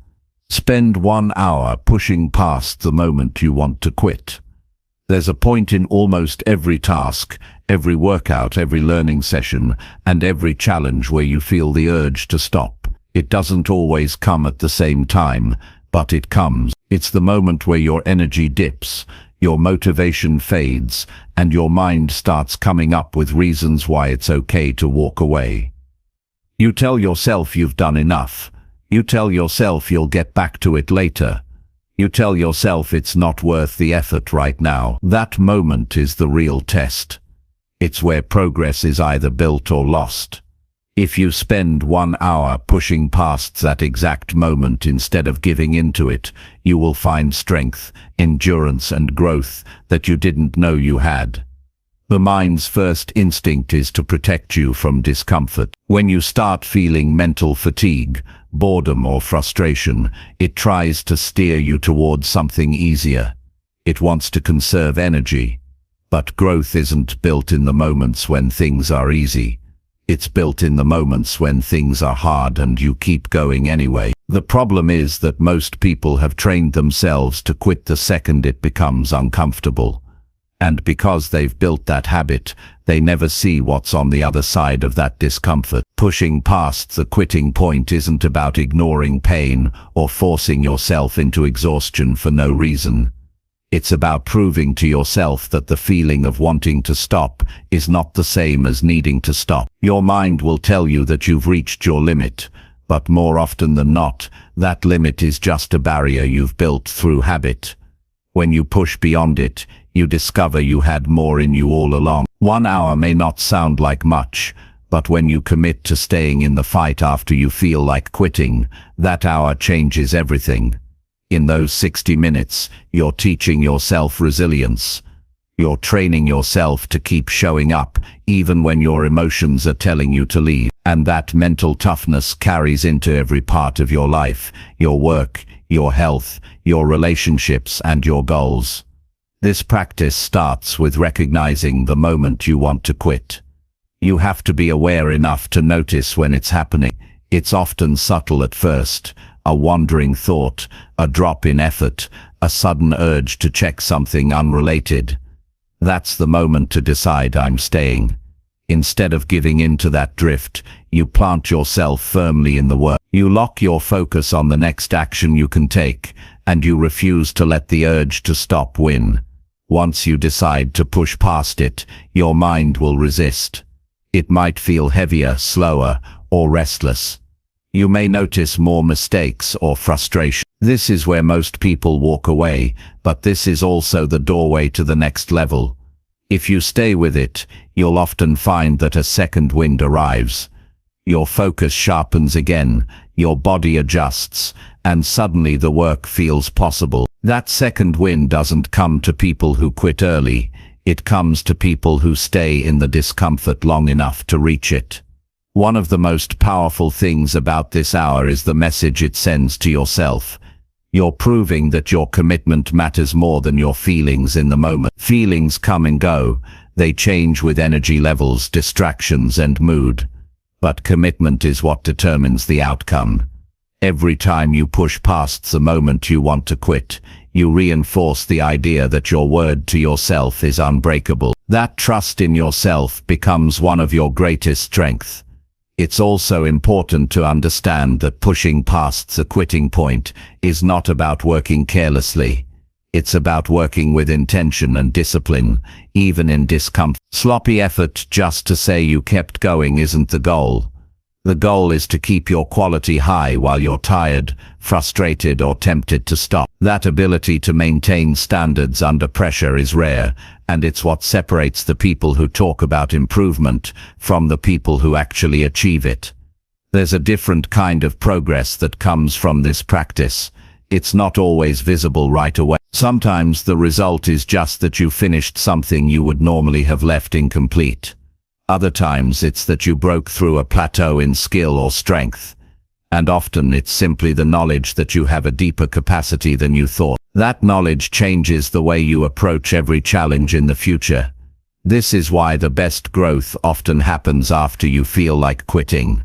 Spend 1 hour pushing past the moment you want to quit. There's a point in almost every task, every workout, every learning session, and every challenge where you feel the urge to stop. It doesn't always come at the same time, but it comes. It's the moment where your energy dips, your motivation fades, and your mind starts coming up with reasons why it's okay to walk away. You tell yourself you've done enough. You tell yourself you'll get back to it later. You tell yourself it's not worth the effort right now. That moment is the real test. It's where progress is either built or lost. If you spend 1 hour pushing past that exact moment instead of giving into it, you will find strength, endurance and growth that you didn't know you had. The mind's first instinct is to protect you from discomfort. When you start feeling mental fatigue, boredom or frustration, it tries to steer you towards something easier. It wants to conserve energy. But growth isn't built in the moments when things are easy. It's built in the moments when things are hard and you keep going anyway. The problem is that most people have trained themselves to quit the second it becomes uncomfortable. And because they've built that habit, they never see what's on the other side of that discomfort. Pushing past the quitting point isn't about ignoring pain or forcing yourself into exhaustion for no reason. It's about proving to yourself that the feeling of wanting to stop is not the same as needing to stop. Your mind will tell you that you've reached your limit, but more often than not, that limit is just a barrier you've built through habit. When you push beyond it, you discover you had more in you all along. 1 hour may not sound like much, but when you commit to staying in the fight after you feel like quitting, that hour changes everything. In those 60 minutes, you're teaching yourself resilience. You're training yourself to keep showing up, even when your emotions are telling you to leave. And that mental toughness carries into every part of your life, your work, your health, your relationships, and your goals. This practice starts with recognizing the moment you want to quit. You have to be aware enough to notice when it's happening. It's often subtle at first. A wandering thought, a drop in effort, a sudden urge to check something unrelated. That's the moment to decide I'm staying. Instead of giving in to that drift, you plant yourself firmly in the work. You lock your focus on the next action you can take, and you refuse to let the urge to stop win. Once you decide to push past it, your mind will resist. It might feel heavier, slower, or restless. You may notice more mistakes or frustration. This is where most people walk away, but this is also the doorway to the next level. If you stay with it, you'll often find that a second wind arrives. Your focus sharpens again, your body adjusts, and suddenly the work feels possible. That second wind doesn't come to people who quit early. It comes to people who stay in the discomfort long enough to reach it. One of the most powerful things about this hour is the message it sends to yourself. You're proving that your commitment matters more than your feelings in the moment. Feelings come and go. They change with energy levels, distractions, and mood. But commitment is what determines the outcome. Every time you push past the moment you want to quit, you reinforce the idea that your word to yourself is unbreakable. That trust in yourself becomes one of your greatest strengths. It's also important to understand that pushing past the quitting point is not about working carelessly. It's about working with intention and discipline, even in discomfort. Sloppy effort just to say you kept going isn't the goal. The goal is to keep your quality high while you're tired, frustrated, or tempted to stop. That ability to maintain standards under pressure is rare, and it's what separates the people who talk about improvement from the people who actually achieve it. There's a different kind of progress that comes from this practice. It's not always visible right away. Sometimes the result is just that you finished something you would normally have left incomplete. Other times it's that you broke through a plateau in skill or strength. And often it's simply the knowledge that you have a deeper capacity than you thought. That knowledge changes the way you approach every challenge in the future. This is why the best growth often happens after you feel like quitting.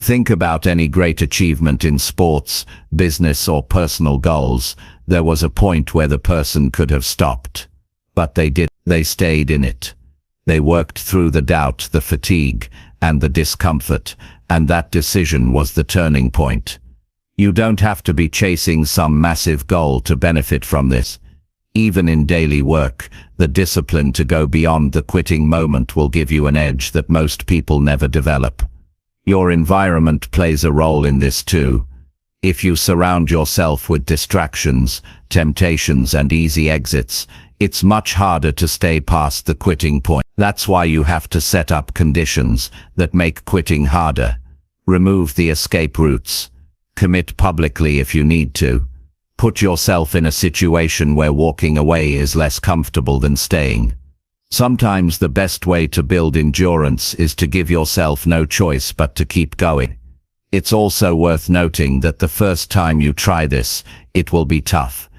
Think about any great achievement in sports, business, or personal goals. There was a point where the person could have stopped. But they did. They stayed in it. They worked through the doubt, the fatigue, and the discomfort, and that decision was the turning point. You don't have to be chasing some massive goal to benefit from this. Even in daily work, the discipline to go beyond the quitting moment will give you an edge that most people never develop. Your environment plays a role in this too. If you surround yourself with distractions, temptations, and easy exits, it's much harder to stay past the quitting point. That's why you have to set up conditions that make quitting harder. Remove the escape routes. Commit publicly if you need to. Put yourself in a situation where walking away is less comfortable than staying. Sometimes the best way to build endurance is to give yourself no choice but to keep going. It's also worth noting that the first time you try this, it will be tough.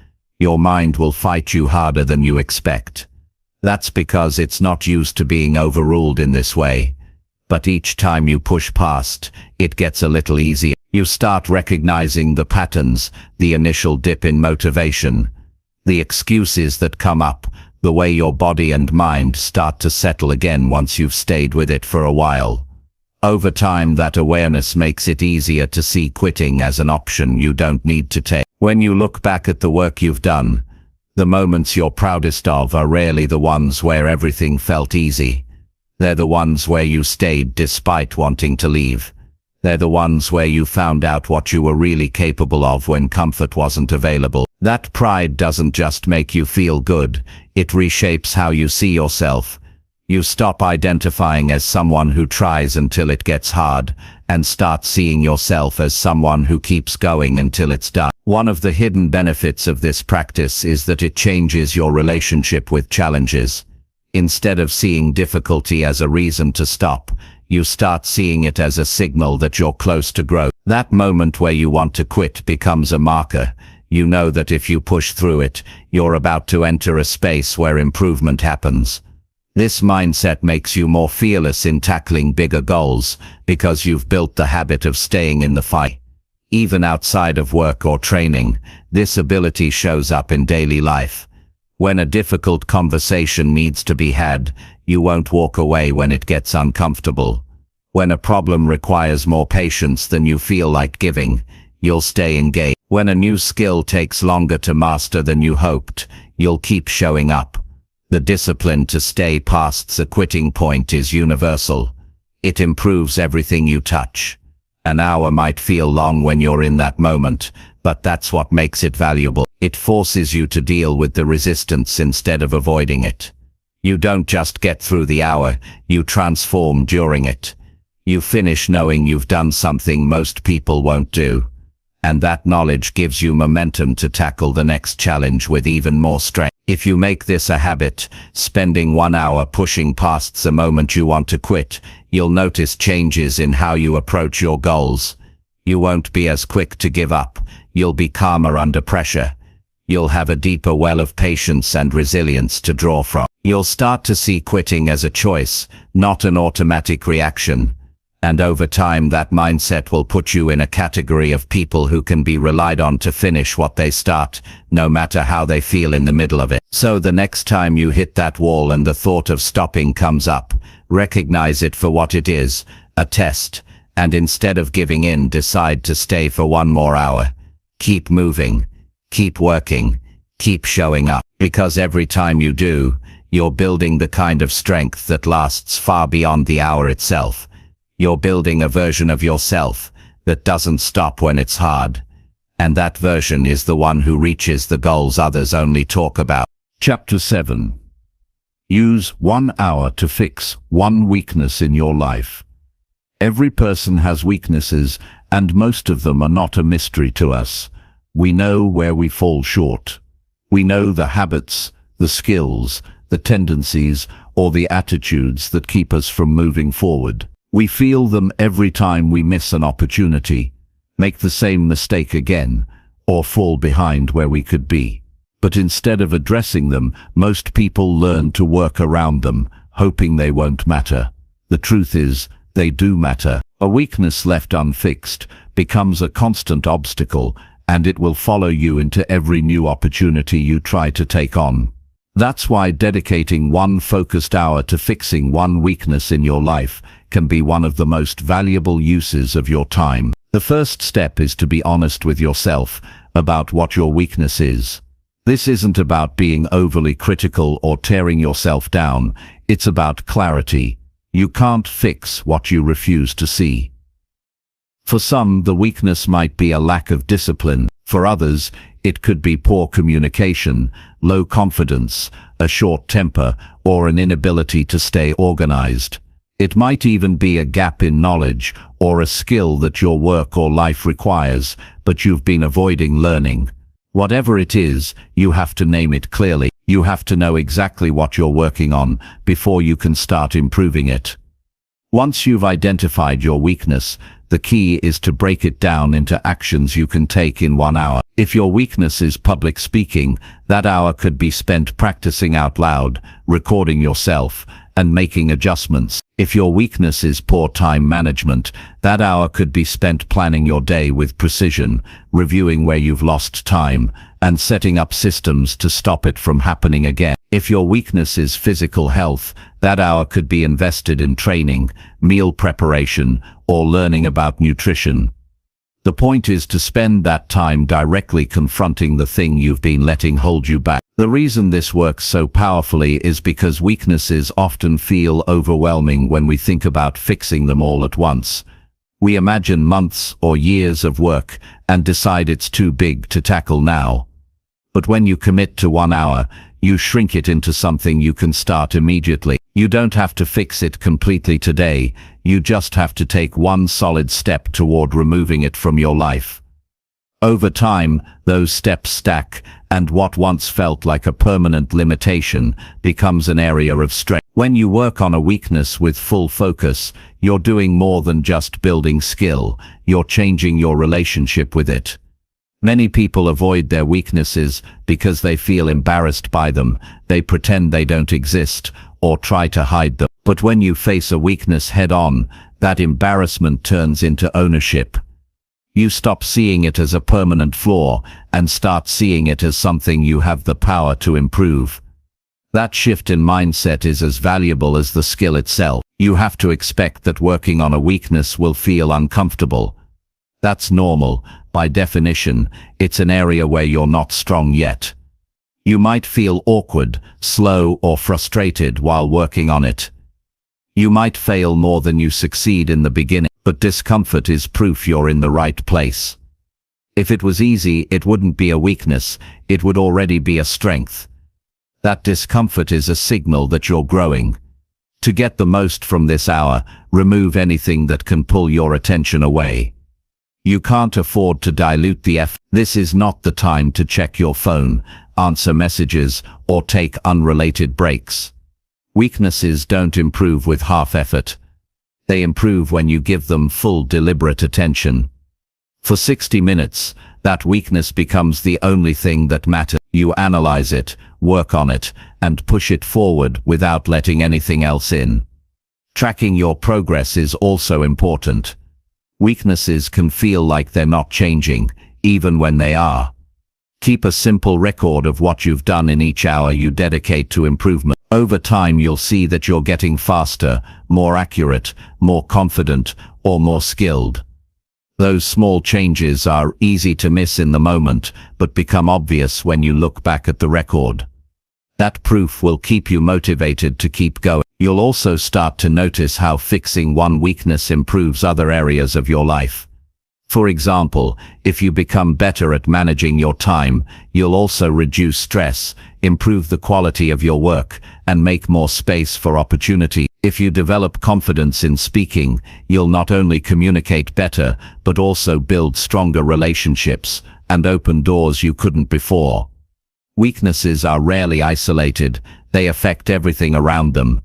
Your mind will fight you harder than you expect. That's because it's not used to being overruled in this way. But each time you push past, it gets a little easier. You start recognizing the patterns, the initial dip in motivation, the excuses that come up, the way your body and mind start to settle again once you've stayed with it for a while. Over time, that awareness makes it easier to see quitting as an option you don't need to take. When you look back at the work you've done, the moments you're proudest of are rarely the ones where everything felt easy. They're the ones where you stayed despite wanting to leave. They're the ones where you found out what you were really capable of when comfort wasn't available. That pride doesn't just make you feel good, it reshapes how you see yourself. You stop identifying as someone who tries until it gets hard, and start seeing yourself as someone who keeps going until it's done. One of the hidden benefits of this practice is that it changes your relationship with challenges. Instead of seeing difficulty as a reason to stop, you start seeing it as a signal that you're close to growth. That moment where you want to quit becomes a marker. You know that if you push through it, you're about to enter a space where improvement happens. This mindset makes you more fearless in tackling bigger goals, because you've built the habit of staying in the fight. Even outside of work or training, this ability shows up in daily life. When a difficult conversation needs to be had, you won't walk away when it gets uncomfortable. When a problem requires more patience than you feel like giving, you'll stay engaged. When a new skill takes longer to master than you hoped, you'll keep showing up. The discipline to stay past the quitting point is universal. It improves everything you touch. An hour might feel long when you're in that moment, but that's what makes it valuable. It forces you to deal with the resistance instead of avoiding it. You don't just get through the hour, you transform during it. You finish knowing you've done something most people won't do. And that knowledge gives you momentum to tackle the next challenge with even more strength. If you make this a habit, spending 1 hour pushing past the moment you want to quit, you'll notice changes in how you approach your goals. You won't be as quick to give up. You'll be calmer under pressure. You'll have a deeper well of patience and resilience to draw from. You'll start to see quitting as a choice, not an automatic reaction. And over time, that mindset will put you in a category of people who can be relied on to finish what they start, no matter how they feel in the middle of it. So the next time you hit that wall and the thought of stopping comes up, recognize it for what it is, a test, and instead of giving in, decide to stay for 1 more hour. Keep moving, keep working, keep showing up, because every time you do, you're building the kind of strength that lasts far beyond the hour itself. You're building a version of yourself that doesn't stop when it's hard. And that version is the one who reaches the goals others only talk about. Chapter 7. Use 1 hour to fix one weakness in your life. Every person has weaknesses, and most of them are not a mystery to us. We know where we fall short. We know the habits, the skills, the tendencies, or the attitudes that keep us from moving forward. We feel them every time we miss an opportunity, make the same mistake again, or fall behind where we could be. But instead of addressing them, most people learn to work around them, hoping they won't matter. The truth is, they do matter. A weakness left unfixed becomes a constant obstacle, and it will follow you into every new opportunity you try to take on. That's why dedicating 1 focused hour to fixing one weakness in your life can be one of the most valuable uses of your time. The first step is to be honest with yourself about what your weakness is. This isn't about being overly critical or tearing yourself down. It's about clarity. You can't fix what you refuse to see. For some, the weakness might be a lack of discipline. For others, it could be poor communication, low confidence, a short temper, or an inability to stay organized. It might even be a gap in knowledge or a skill that your work or life requires, but you've been avoiding learning. Whatever it is, you have to name it clearly. You have to know exactly what you're working on before you can start improving it. Once you've identified your weakness, the key is to break it down into actions you can take in 1 hour. If your weakness is public speaking, that hour could be spent practicing out loud, recording yourself, and making adjustments. If your weakness is poor time management, that hour could be spent planning your day with precision, reviewing where you've lost time, and setting up systems to stop it from happening again. If your weakness is physical health, that hour could be invested in training, meal preparation, or learning about nutrition. The point is to spend that time directly confronting the thing you've been letting hold you back. The reason this works so powerfully is because weaknesses often feel overwhelming when we think about fixing them all at once. We imagine months or years of work and decide it's too big to tackle now. But when you commit to 1 hour, you shrink it into something you can start immediately. You don't have to fix it completely today, you just have to take one solid step toward removing it from your life. Over time, those steps stack, and what once felt like a permanent limitation becomes an area of strength. When you work on a weakness with full focus, you're doing more than just building skill, you're changing your relationship with it. Many people avoid their weaknesses because they feel embarrassed by them, they pretend they don't exist, or try to hide them. But when you face a weakness head-on, that embarrassment turns into ownership. You stop seeing it as a permanent flaw and start seeing it as something you have the power to improve. That shift in mindset is as valuable as the skill itself. You have to expect that working on a weakness will feel uncomfortable. That's normal. By definition, it's an area where you're not strong yet. You might feel awkward, slow, or frustrated while working on it. You might fail more than you succeed in the beginning, but discomfort is proof you're in the right place. If it was easy, it wouldn't be a weakness, it would already be a strength. That discomfort is a signal that you're growing. To get the most from this hour, remove anything that can pull your attention away. You can't afford to dilute the effort. This is not the time to check your phone, answer messages, or take unrelated breaks. Weaknesses don't improve with half effort. They improve when you give them full deliberate attention. For 60 minutes, that weakness becomes the only thing that matters. You analyze it, work on it, and push it forward without letting anything else in. Tracking your progress is also important. Weaknesses can feel like they're not changing, even when they are. Keep a simple record of what you've done in each hour you dedicate to improvement. Over time, you'll see that you're getting faster, more accurate, more confident, or more skilled. Those small changes are easy to miss in the moment, but become obvious when you look back at the record. That proof will keep you motivated to keep going. You'll also start to notice how fixing one weakness improves other areas of your life. For example, if you become better at managing your time, you'll also reduce stress, improve the quality of your work, and make more space for opportunity. If you develop confidence in speaking, you'll not only communicate better, but also build stronger relationships and open doors you couldn't before. Weaknesses are rarely isolated, they affect everything around them.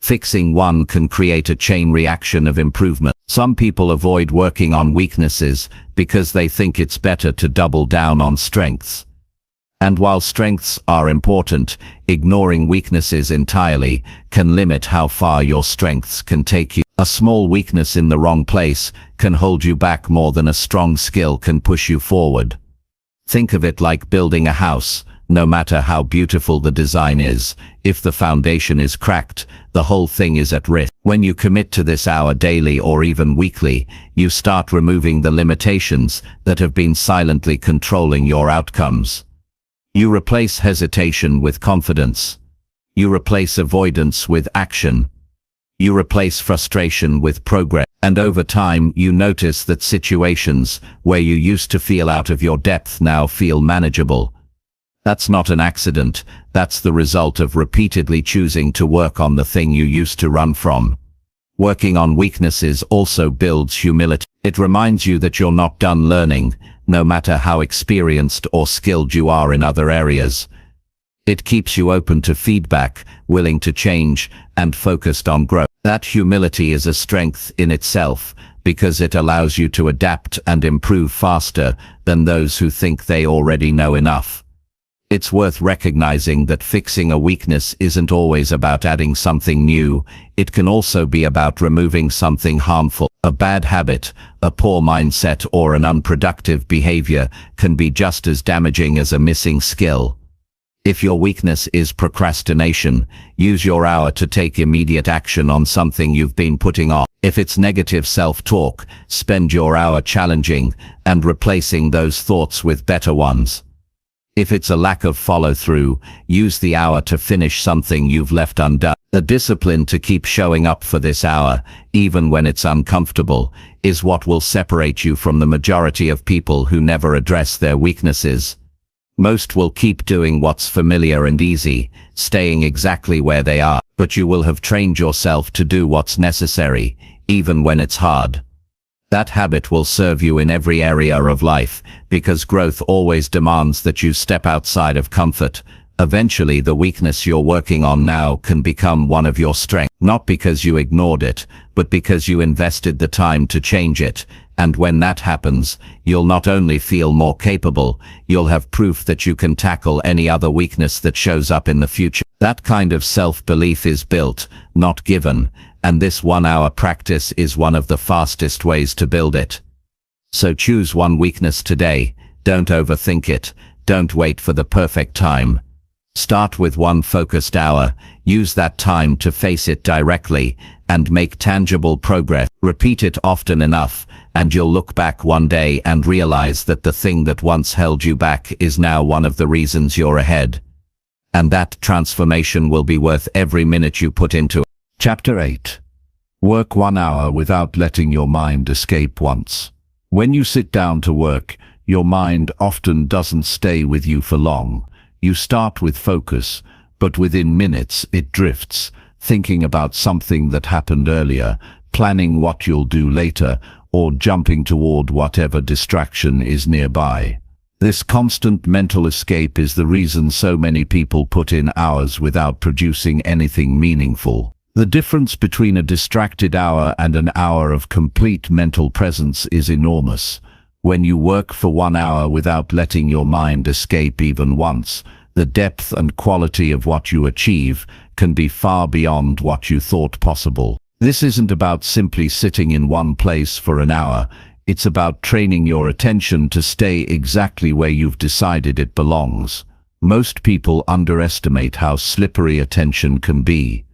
Fixing one can create a chain reaction of improvement. Some people avoid working on weaknesses because they think it's better to double down on strengths. And while strengths are important, ignoring weaknesses entirely can limit how far your strengths can take you. A small weakness in the wrong place can hold you back more than a strong skill can push you forward. Think of it like building a house. No matter how beautiful the design is, if the foundation is cracked, the whole thing is at risk. When you commit to this hour daily or even weekly, you start removing the limitations that have been silently controlling your outcomes. You replace hesitation with confidence. You replace avoidance with action. You replace frustration with progress. And over time, you notice that situations where you used to feel out of your depth now feel manageable. That's not an accident. That's the result of repeatedly choosing to work on the thing you used to run from. Working on weaknesses also builds humility. It reminds you that you're not done learning, no matter how experienced or skilled you are in other areas. It keeps you open to feedback, willing to change, and focused on growth. That humility is a strength in itself, because it allows you to adapt and improve faster than those who think they already know enough. It's worth recognizing that fixing a weakness isn't always about adding something new. It can also be about removing something harmful. A bad habit, a poor mindset, or an unproductive behavior can be just as damaging as a missing skill. If your weakness is procrastination, use your hour to take immediate action on something you've been putting off. If it's negative self-talk, spend your hour challenging and replacing those thoughts with better ones. If it's a lack of follow-through, use the hour to finish something you've left undone. The discipline to keep showing up for this hour, even when it's uncomfortable, is what will separate you from the majority of people who never address their weaknesses. Most will keep doing what's familiar and easy, staying exactly where they are, but you will have trained yourself to do what's necessary, even when it's hard. That habit will serve you in every area of life, because growth always demands that you step outside of comfort. Eventually, the weakness you're working on now can become one of your strengths, not because you ignored it, but because you invested the time to change it. And when that happens, you'll not only feel more capable, you'll have proof that you can tackle any other weakness that shows up in the future. That kind of self-belief is built, not given, and this 1-hour practice is one of the fastest ways to build it. So choose one weakness today. Don't overthink it. Don't wait for the perfect time. Start with one focused hour, use that time to face it directly, and make tangible progress. Repeat it often enough, and you'll look back one day and realize that the thing that once held you back is now one of the reasons you're ahead. And that transformation will be worth every minute you put into it. Chapter 8. Work 1 hour without letting your mind escape once. When you sit down to work, your mind often doesn't stay with you for long. You start with focus, but within minutes it drifts, thinking about something that happened earlier, planning what you'll do later, or jumping toward whatever distraction is nearby. This constant mental escape is the reason so many people put in hours without producing anything meaningful. The difference between a distracted hour and an hour of complete mental presence is enormous. When you work for 1 hour without letting your mind escape even once, the depth and quality of what you achieve can be far beyond what you thought possible. This isn't about simply sitting in one place for an hour. It's about training your attention to stay exactly where you've decided it belongs. Most people underestimate how slippery attention can be.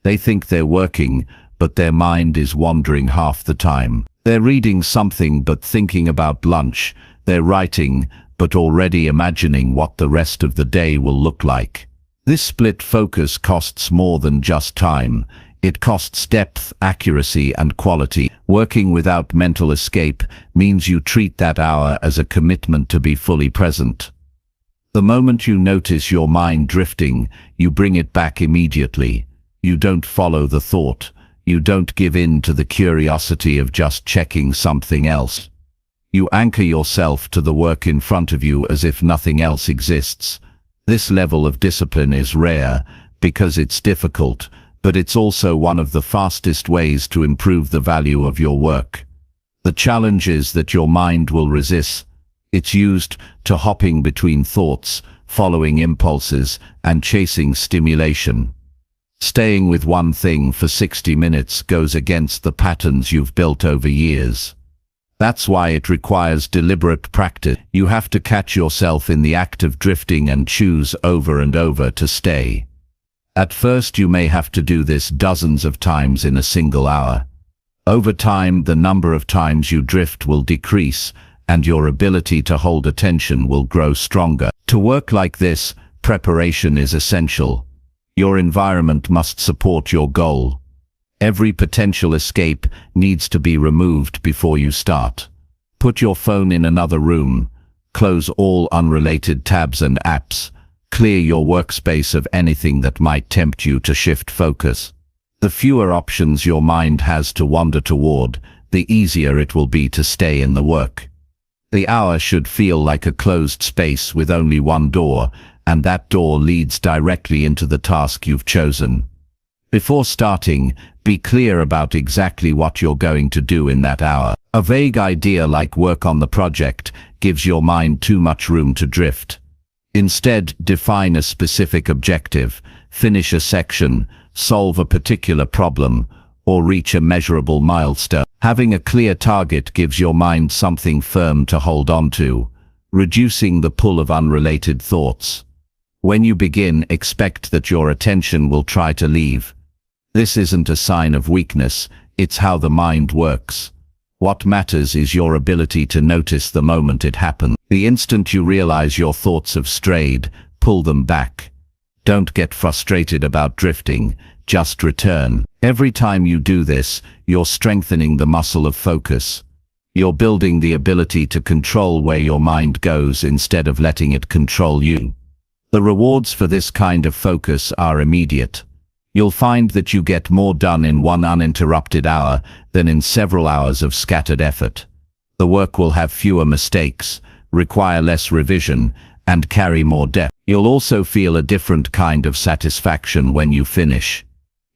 They think they're working, but their mind is wandering half the time. They're reading something but thinking about lunch. They're writing, but already imagining what the rest of the day will look like. This split focus costs more than just time. It costs depth, accuracy, and quality. Working without mental escape means you treat that hour as a commitment to be fully present. The moment you notice your mind drifting, you bring it back immediately. You don't follow the thought. You don't give in to the curiosity of just checking something else. You anchor yourself to the work in front of you as if nothing else exists. This level of discipline is rare because it's difficult, but it's also one of the fastest ways to improve the value of your work. The challenge is that your mind will resist. It's used to hopping between thoughts, following impulses, and chasing stimulation. Staying with one thing for 60 minutes goes against the patterns you've built over years. That's why it requires deliberate practice. You have to catch yourself in the act of drifting and choose over and over to stay. At first you may have to do this dozens of times in a single hour. Over time, the number of times you drift will decrease, and your ability to hold attention will grow stronger. To work like this, preparation is essential. Your environment must support your goal. Every potential escape needs to be removed before you start. Put your phone in another room. Close all unrelated tabs and apps. Clear your workspace of anything that might tempt you to shift focus. The fewer options your mind has to wander toward, the easier it will be to stay in the work. The hour should feel like a closed space with only one door, and that door leads directly into the task you've chosen. Before starting, be clear about exactly what you're going to do in that hour. A vague idea like work on the project gives your mind too much room to drift. Instead, define a specific objective, finish a section, solve a particular problem, or reach a measurable milestone. Having a clear target gives your mind something firm to hold on to, reducing the pull of unrelated thoughts. When you begin, expect that your attention will try to leave. This isn't a sign of weakness, it's how the mind works. What matters is your ability to notice the moment it happens. The instant you realize your thoughts have strayed, pull them back. Don't get frustrated about drifting, just return. Every time you do this, you're strengthening the muscle of focus. You're building the ability to control where your mind goes instead of letting it control you. The rewards for this kind of focus are immediate. You'll find that you get more done in one uninterrupted hour than in several hours of scattered effort. The work will have fewer mistakes, require less revision, and carry more depth. You'll also feel a different kind of satisfaction when you finish.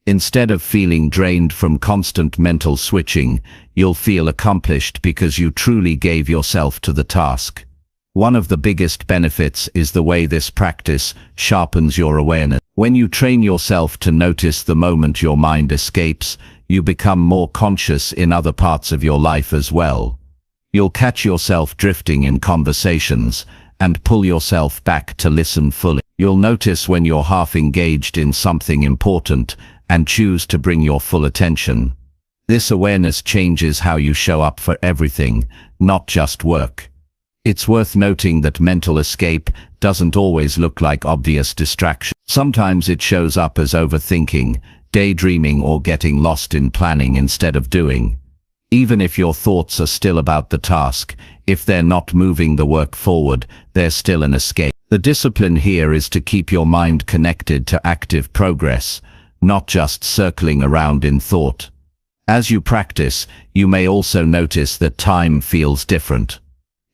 Instead of feeling drained from constant mental switching, you'll feel accomplished because you truly gave yourself to the task. One of the biggest benefits is the way this practice sharpens your awareness. When you train yourself to notice the moment your mind escapes, you become more conscious in other parts of your life as well. You'll catch yourself drifting in conversations and pull yourself back to listen fully. You'll notice when you're half engaged in something important and choose to bring your full attention. This awareness changes how you show up for everything, not just work. It's worth noting that mental escape doesn't always look like obvious distraction. Sometimes it shows up as overthinking, daydreaming, or getting lost in planning instead of doing. Even if your thoughts are still about the task, if they're not moving the work forward, they're still an escape. The discipline here is to keep your mind connected to active progress, not just circling around in thought. As you practice, you may also notice that time feels different.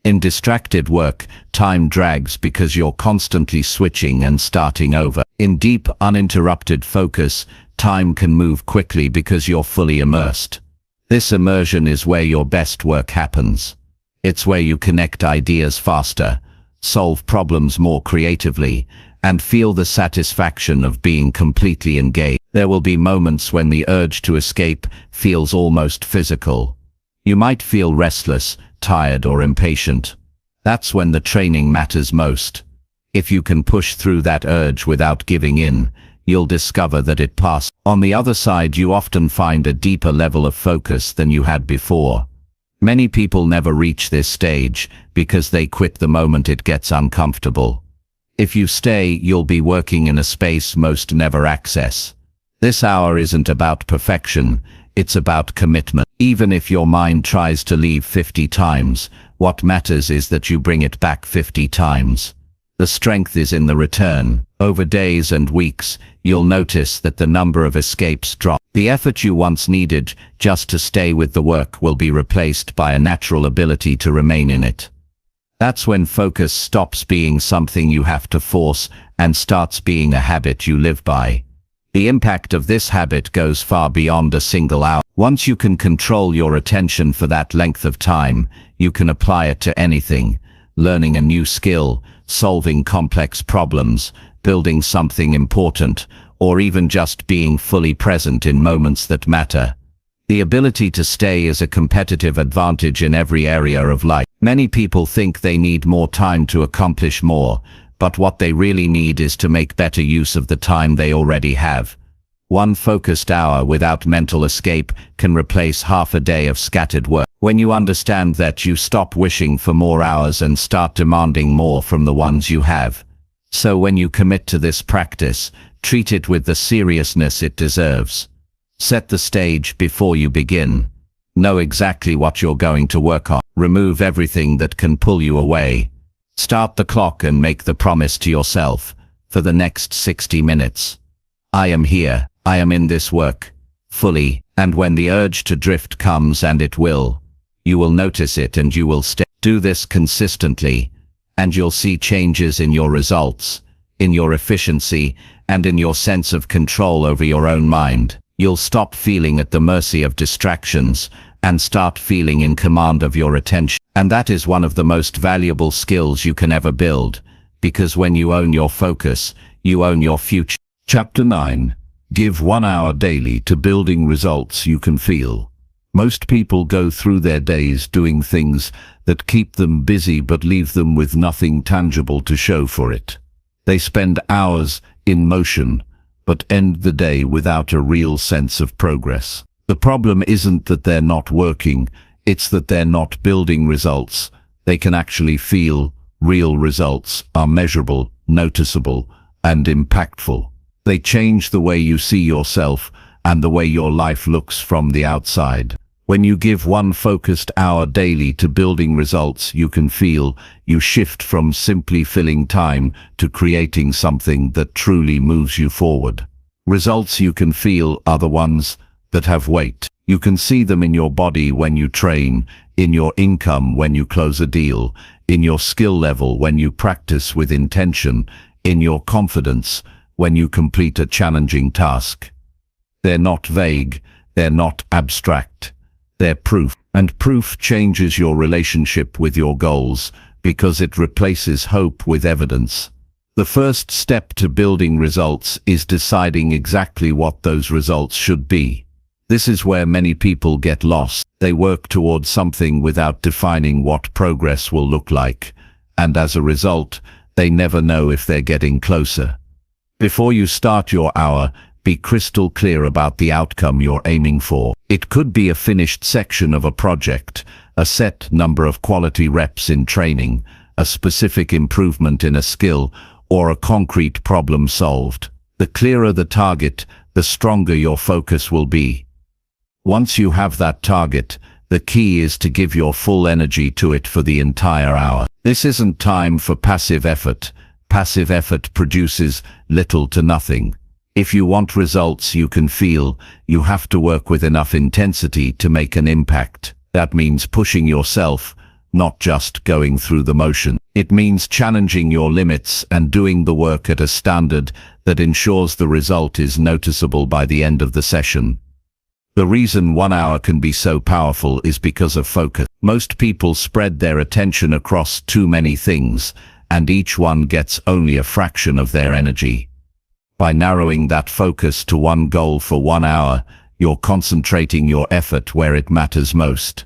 In distracted work, time drags because you're constantly switching and starting over. In deep, uninterrupted focus, time can move quickly because you're fully immersed. This immersion is where your best work happens. It's where you connect ideas faster, solve problems more creatively, and feel the satisfaction of being completely engaged. There will be moments when the urge to escape feels almost physical. You might feel restless, tired, or impatient. That's when the training matters most. If you can push through that urge without giving in, you'll discover that it passes. On the other side, you often find a deeper level of focus than you had before. Many people never reach this stage because they quit the moment it gets uncomfortable. If you stay, you'll be working in a space most never access. This hour isn't about perfection, it's about commitment. Even if your mind tries to leave 50 times, what matters is that you bring it back 50 times. The strength is in the return. Over days and weeks, you'll notice that the number of escapes drop. The effort you once needed just to stay with the work will be replaced by a natural ability to remain in it. That's when focus stops being something you have to force and starts being a habit you live by. The impact of this habit goes far beyond a single hour. Once you can control your attention for that length of time, you can apply it to anything: learning a new skill, solving complex problems, building something important, or even just being fully present in moments that matter. The ability to stay is a competitive advantage in every area of life. Many people think they need more time to accomplish more, but what they really need is to make better use of the time they already have. One focused hour without mental escape can replace half a day of scattered work. When you understand that, you stop wishing for more hours and start demanding more from the ones you have. So when you commit to this practice, treat it with the seriousness it deserves. Set the stage before you begin. Know exactly what you're going to work on. Remove everything that can pull you away. Start the clock and make the promise to yourself: for the next 60 minutes. I am here, I am in this work, fully, and when the urge to drift comes, and it will, you will notice it and you will stay. Do this consistently, and you'll see changes in your results, in your efficiency, and in your sense of control over your own mind. You'll stop feeling at the mercy of distractions and start feeling in command of your attention. And that is one of the most valuable skills you can ever build, because when you own your focus, you own your future. Chapter 9. Give 1 hour daily to building results you can feel. Most people go through their days doing things that keep them busy but leave them with nothing tangible to show for it. They spend hours in motion, but end the day without a real sense of progress. The problem isn't that they're not working, it's that they're not building results. They can actually feel. Real results are measurable, noticeable, and impactful. They change the way you see yourself and the way your life looks from the outside. When you give 1 focused hour daily to building results you can feel, you shift from simply filling time to creating something that truly moves you forward. Results you can feel are the ones that have weight. You can see them in your body when you train, in your income when you close a deal, in your skill level when you practice with intention, in your confidence when you complete a challenging task. They're not vague, they're not abstract. They're proof, and proof changes your relationship with your goals because it replaces hope with evidence. The first step to building results is deciding exactly what those results should be. This is where many people get lost. They work towards something without defining what progress will look like, and as a result, they never know if they're getting closer. Before you start your hour, be crystal clear about the outcome you're aiming for. It could be a finished section of a project, a set number of quality reps in training, a specific improvement in a skill, or a concrete problem solved. The clearer the target, the stronger your focus will be. Once you have that target, the key is to give your full energy to it for the entire hour. This isn't time for passive effort. Passive effort produces little to nothing. If you want results you can feel, you have to work with enough intensity to make an impact. That means pushing yourself, not just going through the motion. It means challenging your limits and doing the work at a standard that ensures the result is noticeable by the end of the session. The reason 1 hour can be so powerful is because of focus. Most people spread their attention across too many things, and each one gets only a fraction of their energy. By narrowing that focus to one goal for 1 hour, you're concentrating your effort where it matters most.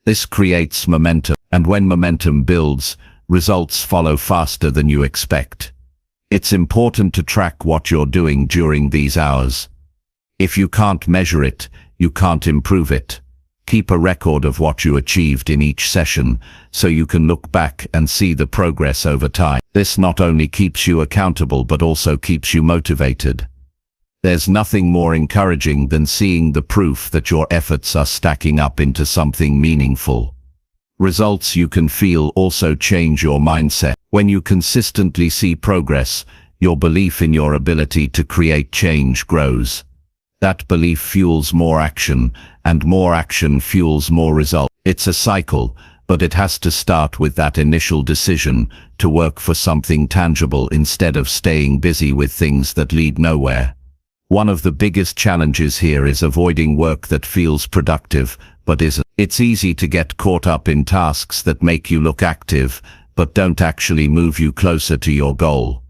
This creates momentum, and when momentum builds, results follow faster than you expect. It's important to track what you're doing during these hours. If you can't measure it, you can't improve it. Keep a record of what you achieved in each session, so you can look back and see the progress over time. This not only keeps you accountable but also keeps you motivated. There's nothing more encouraging than seeing the proof that your efforts are stacking up into something meaningful. Results you can feel also change your mindset. When you consistently see progress, your belief in your ability to create change grows. That belief fuels more action, and more action fuels more result. It's a cycle, but it has to start with that initial decision to work for something tangible instead of staying busy with things that lead nowhere. One of the biggest challenges here is avoiding work that feels productive, but isn't. It's easy to get caught up in tasks that make you look active, but don't actually move you closer to your goal.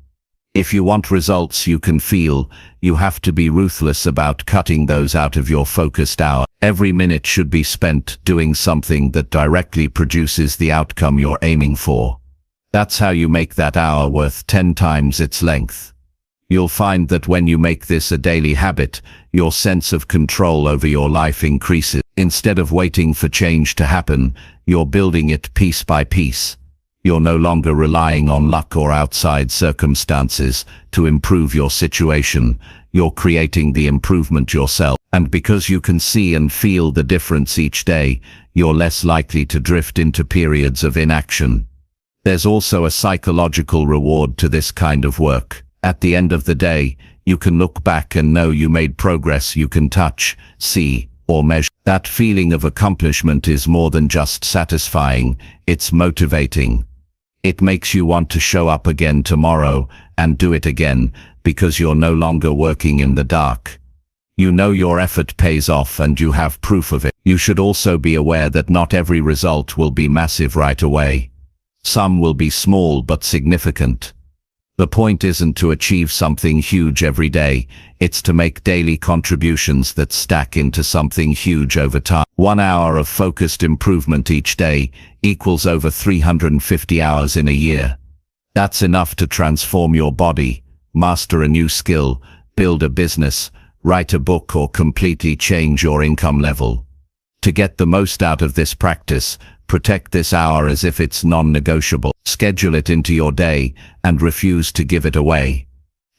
If you want results you can feel, you have to be ruthless about cutting those out of your focused hour. Every minute should be spent doing something that directly produces the outcome you're aiming for. That's how you make that hour worth 10 times its length. You'll find that when you make this a daily habit, your sense of control over your life increases. Instead of waiting for change to happen, you're building it piece by piece. You're no longer relying on luck or outside circumstances to improve your situation. You're creating the improvement yourself. And because you can see and feel the difference each day, you're less likely to drift into periods of inaction. There's also a psychological reward to this kind of work. At the end of the day, you can look back and know you made progress you can touch, see, or measure. That feeling of accomplishment is more than just satisfying, it's motivating. It makes you want to show up again tomorrow and do it again, because you're no longer working in the dark. You know your effort pays off and you have proof of it. You should also be aware that not every result will be massive right away. Some will be small but significant. The point isn't to achieve something huge every day, it's to make daily contributions that stack into something huge over time. 1 hour of focused improvement each day equals over 350 hours in a year. That's enough to transform your body, master a new skill, build a business, write a book, or completely change your income level. To get the most out of this practice, protect this hour as if it's non-negotiable. Schedule it into your day and refuse to give it away.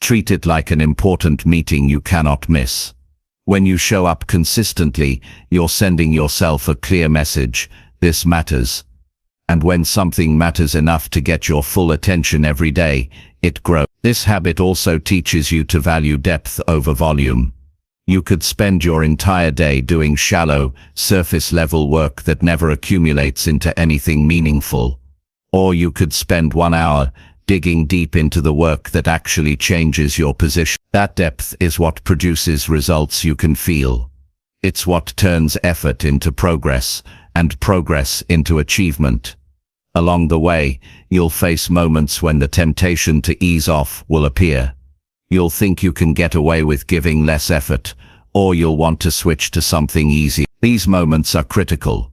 Treat it like an important meeting you cannot miss. When you show up consistently, you're sending yourself a clear message: this matters. And when something matters enough to get your full attention every day, it grows. This habit also teaches you to value depth over volume. You could spend your entire day doing shallow, surface-level work that never accumulates into anything meaningful. Or you could spend 1 hour digging deep into the work that actually changes your position. That depth is what produces results you can feel. It's what turns effort into progress, and progress into achievement. Along the way, you'll face moments when the temptation to ease off will appear. You'll think you can get away with giving less effort, or you'll want to switch to something easy. These moments are critical.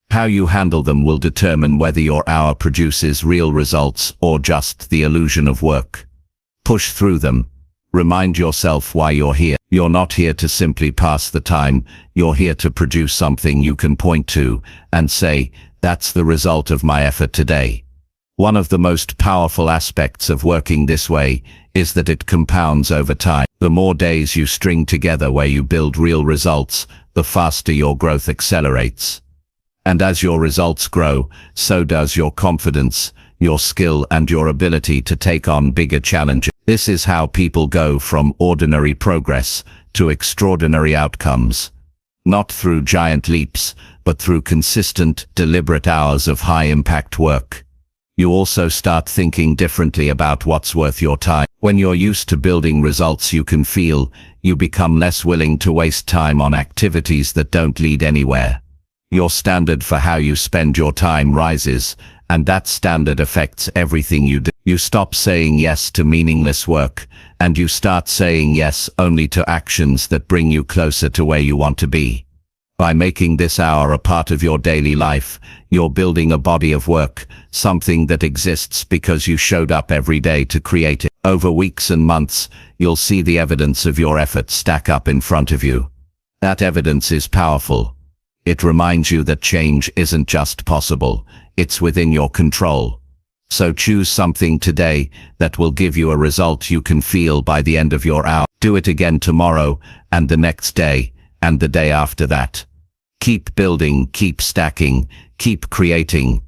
How you handle them will determine whether your hour produces real results or just the illusion of work. Push through them. Remind yourself why you're here. You're not here to simply pass the time, you're here to produce something you can point to and say, that's the result of my effort today. One of the most powerful aspects of working this way is that it compounds over time. The more days you string together where you build real results, the faster your growth accelerates. And as your results grow, so does your confidence, your skill, and your ability to take on bigger challenges. This is how people go from ordinary progress to extraordinary outcomes. Not through giant leaps, but through consistent, deliberate hours of high-impact work. You also start thinking differently about what's worth your time. When you're used to building results you can feel, you become less willing to waste time on activities that don't lead anywhere. Your standard for how you spend your time rises, and that standard affects everything you do. You stop saying yes to meaningless work, and you start saying yes only to actions that bring you closer to where you want to be. By making this hour a part of your daily life, you're building a body of work, something that exists because you showed up every day to create it. Over weeks and months, you'll see the evidence of your efforts stack up in front of you. That evidence is powerful. It reminds you that change isn't just possible, it's within your control. So choose something today that will give you a result you can feel by the end of your hour. Do it again tomorrow, and the next day, and the day after that. Keep building, keep stacking, keep creating.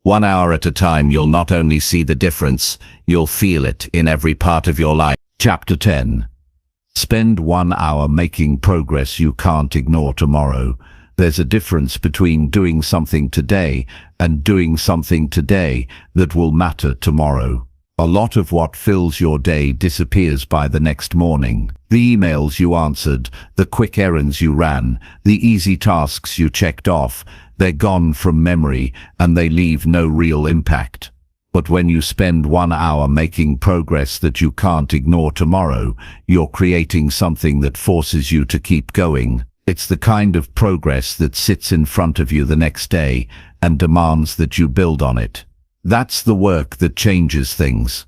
1 hour at a time, you'll not only see the difference, you'll feel it in every part of your life. Chapter 10. Spend 1 hour making progress you can't ignore tomorrow. There's a difference between doing something today and doing something today that will matter tomorrow. A lot of what fills your day disappears by the next morning. The emails you answered, the quick errands you ran, the easy tasks you checked off, they're gone from memory and they leave no real impact. But when you spend 1 hour making progress that you can't ignore tomorrow, you're creating something that forces you to keep going. It's the kind of progress that sits in front of you the next day and demands that you build on it. That's the work that changes things.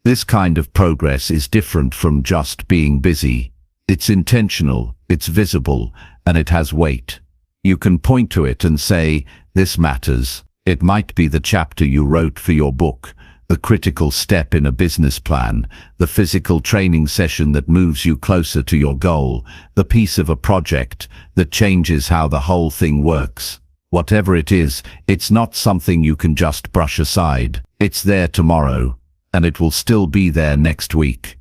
This kind of progress is different from just being busy. It's intentional, it's visible, and it has weight. You can point to it and say, this matters. It might be the chapter you wrote for your book, the critical step in a business plan, the physical training session that moves you closer to your goal, the piece of a project that changes how the whole thing works. Whatever it is, it's not something you can just brush aside. It's there tomorrow. and it will still be there next week.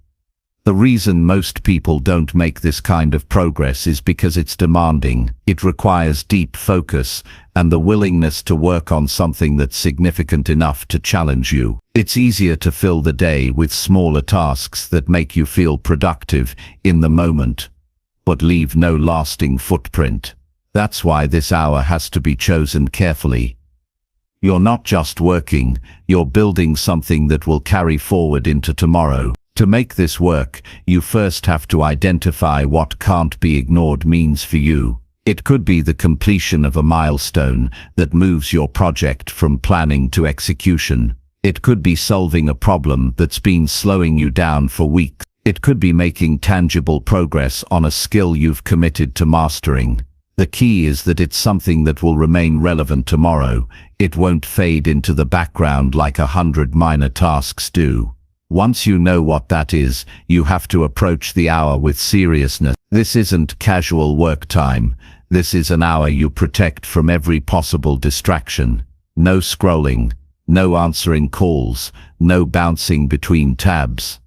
The reason most people don't make this kind of progress is because it's demanding. It requires deep focus and the willingness to work on something that's significant enough to challenge you. It's easier to fill the day with smaller tasks that make you feel productive in the moment, but leave no lasting footprint. That's why this hour has to be chosen carefully. You're not just working, you're building something that will carry forward into tomorrow. To make this work, you first have to identify what can't be ignored means for you. It could be the completion of a milestone that moves your project from planning to execution. It could be solving a problem that's been slowing you down for weeks. It could be making tangible progress on a skill you've committed to mastering. The key is that it's something that will remain relevant tomorrow. It won't fade into the background like 100 minor tasks do. Once you know what that is, you have to approach the hour with seriousness. This isn't casual work time. This is an hour you protect from every possible distraction. No scrolling, no answering calls, no bouncing between tabs.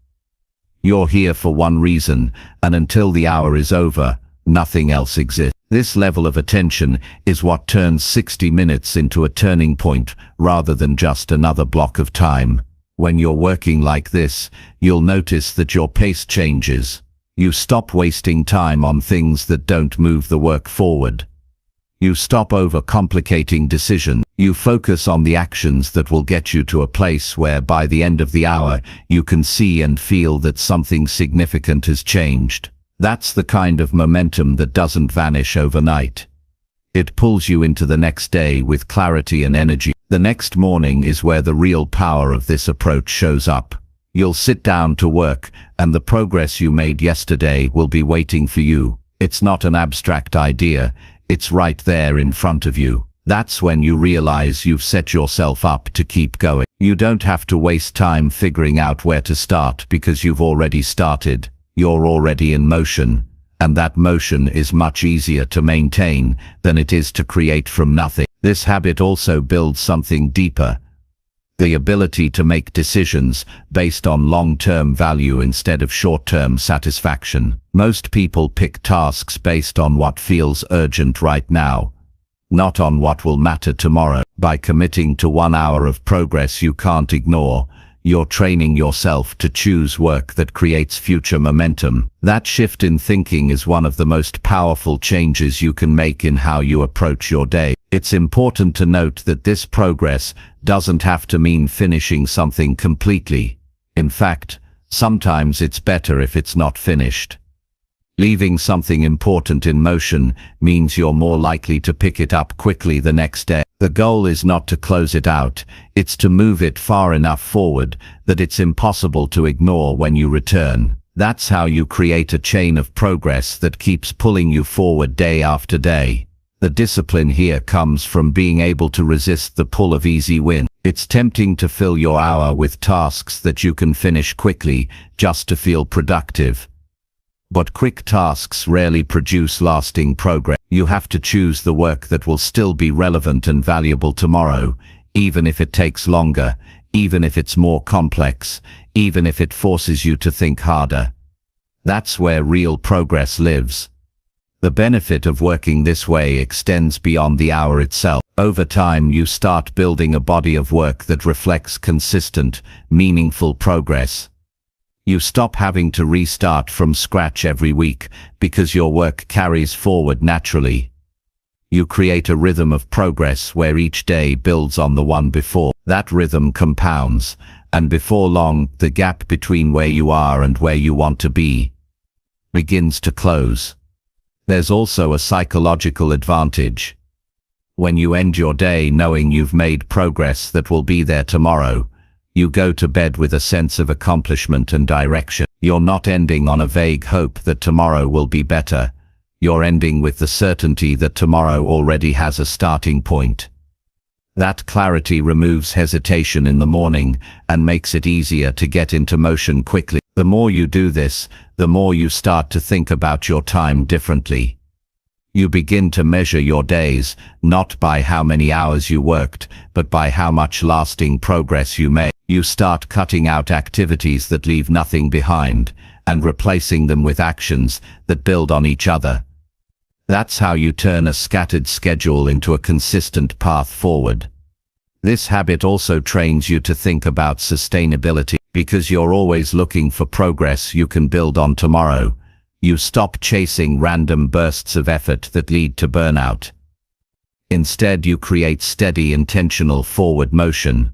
You're here for one reason, and until the hour is over, nothing else exists. This level of attention is what turns 60 minutes into a turning point rather than just another block of time. When you're working like this, you'll notice that your pace changes. You stop wasting time on things that don't move the work forward. You stop overcomplicating decisions. You focus on the actions that will get you to a place where by the end of the hour, you can see and feel that something significant has changed. That's the kind of momentum that doesn't vanish overnight. It pulls you into the next day with clarity and energy. The next morning is where the real power of this approach shows up. You'll sit down to work, and the progress you made yesterday will be waiting for you. It's not an abstract idea, it's right there in front of you. That's when you realize you've set yourself up to keep going. You don't have to waste time figuring out where to start because you've already started. You're already in motion, and that motion is much easier to maintain than it is to create from nothing. This habit also builds something deeper, the ability to make decisions based on long-term value instead of short-term satisfaction. Most people pick tasks based on what feels urgent right now, not on what will matter tomorrow. By committing to 1 hour of progress you can't ignore, you're training yourself to choose work that creates future momentum. That shift in thinking is one of the most powerful changes you can make in how you approach your day. It's important to note that this progress doesn't have to mean finishing something completely. In fact, sometimes it's better if it's not finished. Leaving something important in motion means you're more likely to pick it up quickly the next day. The goal is not to close it out, it's to move it far enough forward that it's impossible to ignore when you return. That's how you create a chain of progress that keeps pulling you forward day after day. The discipline here comes from being able to resist the pull of easy wins. It's tempting to fill your hour with tasks that you can finish quickly just to feel productive. But quick tasks rarely produce lasting progress. You have to choose the work that will still be relevant and valuable tomorrow, even if it takes longer, even if it's more complex, even if it forces you to think harder. That's where real progress lives. The benefit of working this way extends beyond the hour itself. Over time, you start building a body of work that reflects consistent, meaningful progress. You stop having to restart from scratch every week because your work carries forward naturally. You create a rhythm of progress where each day builds on the one before. That rhythm compounds, and before long, the gap between where you are and where you want to be begins to close. There's also a psychological advantage. When you end your day knowing you've made progress that will be there tomorrow, you go to bed with a sense of accomplishment and direction. You're not ending on a vague hope that tomorrow will be better. You're ending with the certainty that tomorrow already has a starting point. That clarity removes hesitation in the morning and makes it easier to get into motion quickly. The more you do this, the more you start to think about your time differently. You begin to measure your days, not by how many hours you worked, but by how much lasting progress you made. You start cutting out activities that leave nothing behind, and replacing them with actions that build on each other. That's how you turn a scattered schedule into a consistent path forward. This habit also trains you to think about sustainability, because you're always looking for progress you can build on tomorrow. You stop chasing random bursts of effort that lead to burnout. Instead, you create steady, intentional forward motion.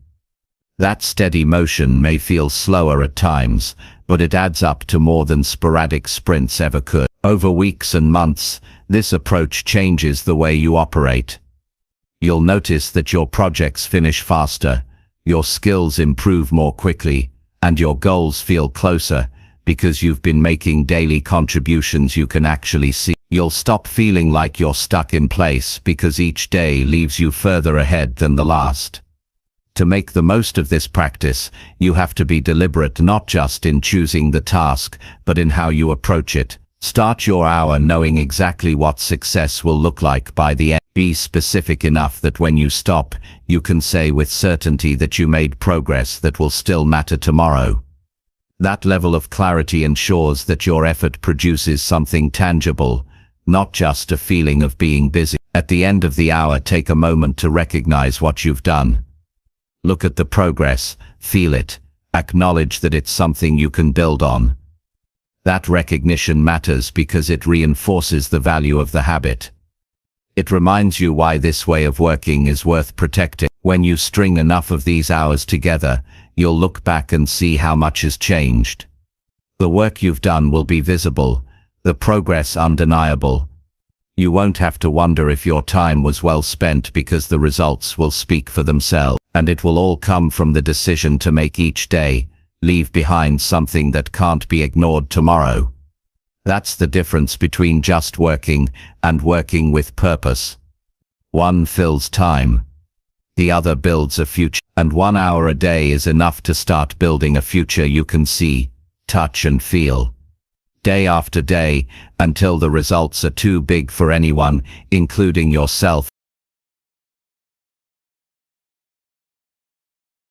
That steady motion may feel slower at times, but it adds up to more than sporadic sprints ever could. Over weeks and months, this approach changes the way you operate. You'll notice that your projects finish faster, your skills improve more quickly, and your goals feel closer, because you've been making daily contributions you can actually see. You'll stop feeling like you're stuck in place because each day leaves you further ahead than the last. To make the most of this practice, you have to be deliberate not just in choosing the task, but in how you approach it. Start your hour knowing exactly what success will look like by the end. Be specific enough that when you stop, you can say with certainty that you made progress that will still matter tomorrow. That level of clarity ensures that your effort produces something tangible, not just a feeling of being busy. At the end of the hour, take a moment to recognize what you've done. Look at the progress, feel it, acknowledge that it's something you can build on. That recognition matters because it reinforces the value of the habit. It reminds you why this way of working is worth protecting. When you string enough of these hours together, you'll look back and see how much has changed. The work you've done will be visible, the progress undeniable. You won't have to wonder if your time was well spent because the results will speak for themselves. And it will all come from the decision to make each day, leave behind something that can't be ignored tomorrow. That's the difference between just working and working with purpose. One fills time. The other builds a future. And 1 hour a day is enough to start building a future you can see, touch and feel. Day after day, until the results are too big for anyone, including yourself,